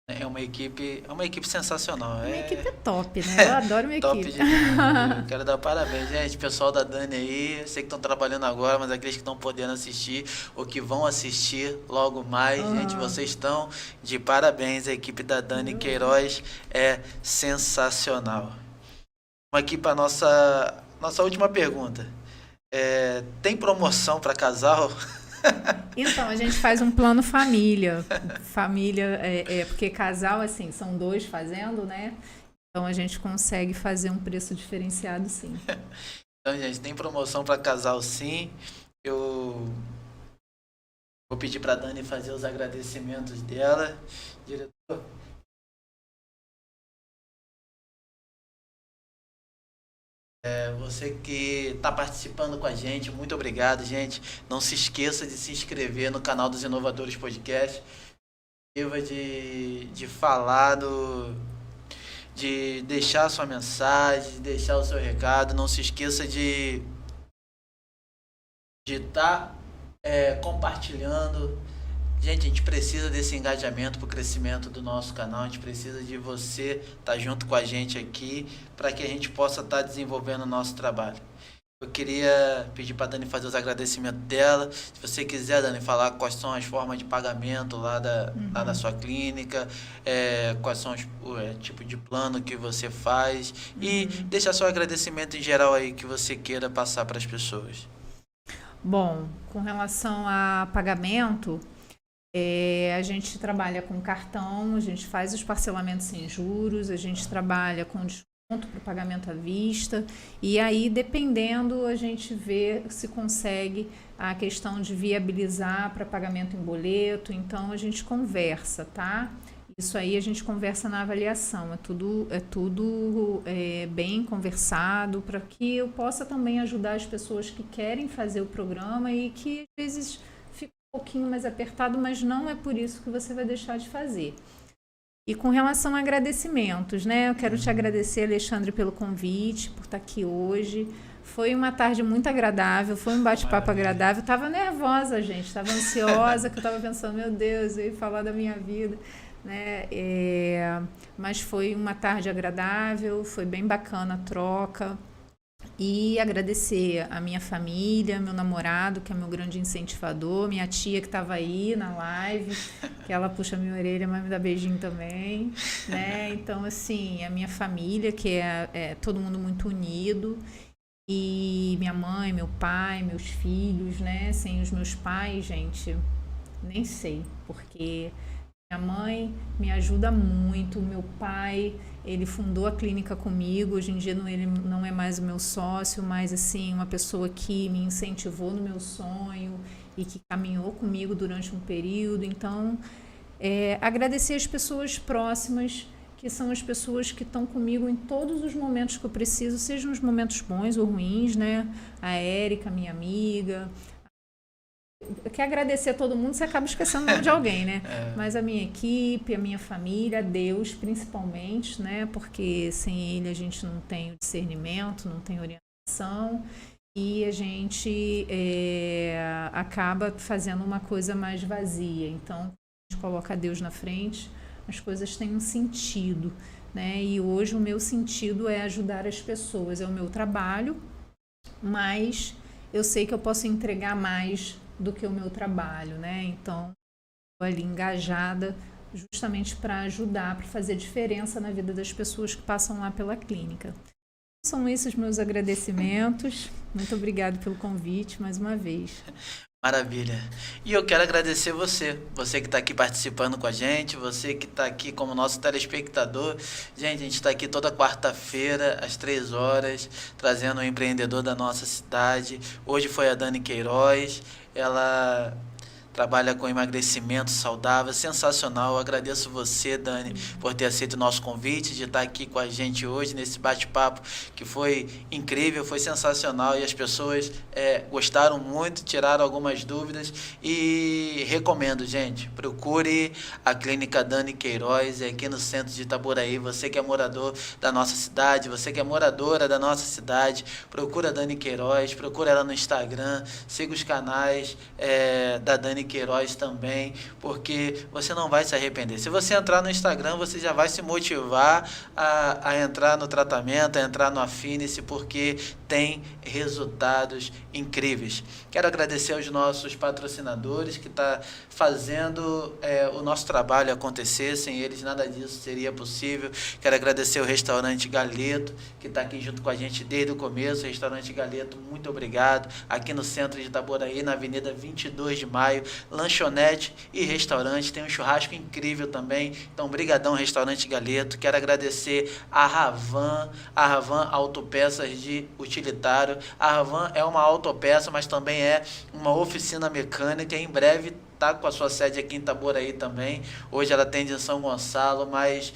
É uma equipe sensacional. Uma equipe top, né? Eu adoro minha top equipe. Eu quero dar parabéns, gente. Pessoal da Dani aí, eu sei que estão trabalhando agora, mas aqueles que estão podendo assistir ou que vão assistir logo mais, gente, vocês estão de parabéns. A equipe da Dani Queiroz é sensacional. Vamos aqui para nossa última pergunta. Tem promoção para casal? Então, a gente faz um plano família. Família, porque casal, assim, são 2 fazendo, né? Então, a gente consegue fazer um preço diferenciado, sim. Então, gente, tem promoção para casal, sim. Eu vou pedir para a Dani fazer os agradecimentos dela. Diretor. Você que está participando com a gente, muito obrigado, gente. Não se esqueça de se inscrever no canal dos Inovadores Podcast. De falar, de deixar a sua mensagem, de deixar o seu recado. Não se esqueça de estar compartilhando. Gente, a gente precisa desse engajamento para o crescimento do nosso canal. A gente precisa de você estar junto com a gente aqui para que a gente possa estar desenvolvendo o nosso trabalho. Eu queria pedir para a Dani fazer os agradecimentos dela. Se você quiser, Dani, falar quais são as formas de pagamento lá da sua clínica, quais são o tipo de plano que você faz e deixar seu agradecimento em geral aí que você queira passar para as pessoas. Bom, com relação a pagamento, a gente trabalha com cartão, a gente faz os parcelamentos sem juros, a gente trabalha com para o pagamento à vista, e aí, dependendo, a gente vê se consegue a questão de viabilizar para pagamento em boleto, então a gente conversa, tá? Isso aí a gente conversa na avaliação, é tudo bem conversado para que eu possa também ajudar as pessoas que querem fazer o programa e que às vezes fica um pouquinho mais apertado, mas não é por isso que você vai deixar de fazer. E com relação a agradecimentos, né? Eu quero te agradecer, Alexandre, pelo convite, por estar aqui hoje. Foi uma tarde muito agradável, foi um bate-papo agradável. Estava nervosa, gente, estava ansiosa, que eu estava pensando, meu Deus, eu ia falar da minha vida, né? Mas foi uma tarde agradável, foi bem bacana a troca. E agradecer a minha família, meu namorado, que é meu grande incentivador, minha tia que estava aí na live, que ela puxa minha orelha, mas me dá beijinho também, né? Então, assim, a minha família, que é todo mundo muito unido, e minha mãe, meu pai, meus filhos, né? Sem os meus pais, gente, nem sei, porque minha mãe me ajuda muito, meu pai, ele fundou a clínica comigo, hoje em dia ele não é mais o meu sócio, mas assim, uma pessoa que me incentivou no meu sonho e que caminhou comigo durante um período. Então, agradecer as pessoas próximas, que são as pessoas que estão comigo em todos os momentos que eu preciso, sejam os momentos bons ou ruins, né? A Érica, minha amiga. Quer agradecer a todo mundo, você acaba esquecendo o nome de alguém, né? Mas a minha equipe, a minha família, Deus principalmente, né? Porque sem ele a gente não tem o discernimento, não tem orientação e a gente acaba fazendo uma coisa mais vazia. Então, a gente coloca Deus na frente, as coisas têm um sentido, né? E hoje o meu sentido é ajudar as pessoas, é o meu trabalho, mas eu sei que eu posso entregar mais do que o meu trabalho, né? Então, estou ali engajada justamente para ajudar, para fazer diferença na vida das pessoas que passam lá pela clínica. São esses meus agradecimentos. Muito obrigado pelo convite mais uma vez. Maravilha. E eu quero agradecer você que está aqui participando com a gente, você que está aqui como nosso telespectador. Gente, a gente está aqui toda quarta-feira, às 3 horas, trazendo um empreendedor da nossa cidade. Hoje foi a Dani Queiroz, ela trabalha com emagrecimento saudável, sensacional. Eu agradeço você, Dani, por ter aceito o nosso convite, de estar aqui com a gente hoje, nesse bate-papo, que foi incrível, foi sensacional, e as pessoas gostaram muito, tiraram algumas dúvidas, e recomendo, gente, procure a Clínica Dani Queiroz, aqui no centro de Itaboraí. Você que é morador da nossa cidade, você que é moradora da nossa cidade, procura a Dani Queiroz, procura ela no Instagram, siga os canais da Dani Queiroz também, porque você não vai se arrepender. Se você entrar no Instagram, você já vai se motivar a entrar no tratamento, a entrar no Affinice, porque tem resultados incríveis. Quero agradecer aos nossos patrocinadores que estão fazendo o nosso trabalho acontecer. Sem eles nada disso seria possível. Quero agradecer o Restaurante Galeto, que está aqui junto com a gente desde o começo. Restaurante Galeto, muito obrigado. Aqui no centro de Itaboraí, na Avenida 22 de Maio, lanchonete e restaurante, tem um churrasco incrível também. Então, brigadão, Restaurante Galeto. Quero agradecer a Ravan Autopeças de Utilitário. A Ravan é uma autopeça, mas também é uma oficina mecânica. Em breve está com a sua sede aqui em Itaboraí também. Hoje ela atende em São Gonçalo, mas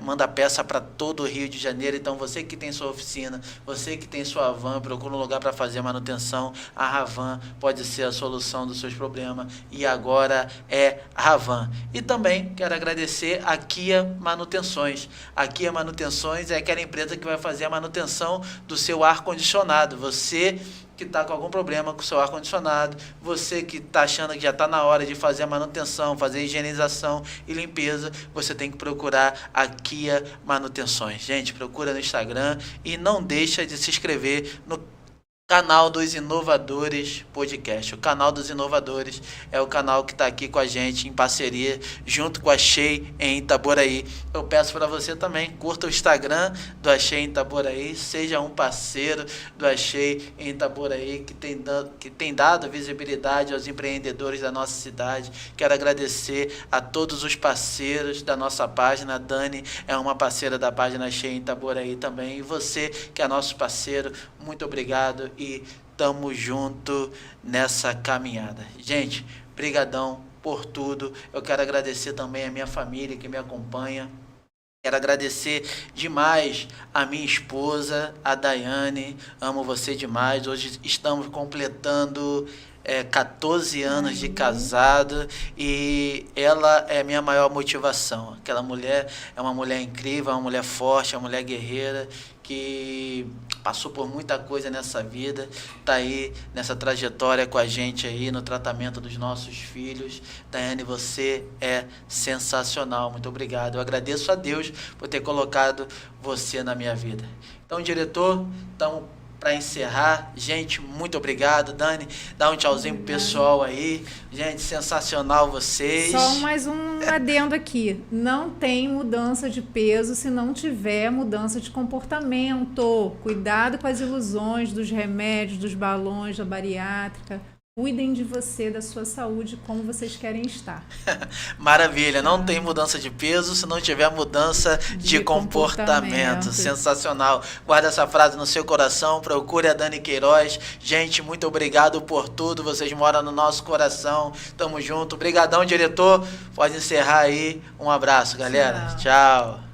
manda peça para todo o Rio de Janeiro. Então, você que tem sua oficina, você que tem sua van, procura um lugar para fazer manutenção, a Ravan pode ser a solução dos seus problemas, e agora é Ravan. E também quero agradecer a Kia Manutenções. A Kia Manutenções é aquela empresa que vai fazer a manutenção do seu ar-condicionado. Você que está com algum problema com o seu ar-condicionado, você que está achando que já está na hora de fazer a manutenção, fazer a higienização e limpeza, você tem que procurar a Kia Manutenções. Gente, procura no Instagram e não deixa de se inscrever no Canal dos Inovadores Podcast. O canal dos Inovadores é o canal que está aqui com a gente em parceria, junto com a Achei em Itaboraí. Eu peço para você também, curta o Instagram do Achei em Itaboraí, seja um parceiro do Achei em Itaboraí, que tem dado visibilidade aos empreendedores da nossa cidade. Quero agradecer a todos os parceiros da nossa página. A Dani é uma parceira da página Achei em Itaboraí também. E você, que é nosso parceiro, muito obrigado e tamo junto nessa caminhada. Gente, brigadão por tudo. Eu quero agradecer também a minha família que me acompanha. Quero agradecer demais a minha esposa, a Daiane. Amo você demais. Hoje estamos completando 14 anos de casado e ela é a minha maior motivação. Aquela mulher é uma mulher incrível, uma mulher forte, uma mulher guerreira que passou por muita coisa nessa vida, tá aí nessa trajetória com a gente aí no tratamento dos nossos filhos. Daiane, você é sensacional, muito obrigado. Eu agradeço a Deus por ter colocado você na minha vida. Então, diretor, estamos para encerrar. Gente, muito obrigado. Dani, dá um tchauzinho pro pessoal aí. Gente, sensacional vocês. Só mais um adendo aqui. Não tem mudança de peso se não tiver mudança de comportamento. Cuidado com as ilusões dos remédios, dos balões, da bariátrica. Cuidem de você, da sua saúde, como vocês querem estar. Maravilha, não tem mudança de peso se não tiver mudança de comportamento. Sensacional. Guarda essa frase no seu coração, procure a Dani Queiroz. Gente, muito obrigado por tudo, vocês moram no nosso coração. Tamo junto. Obrigadão, diretor. Pode encerrar aí. Um abraço, galera. Tchau.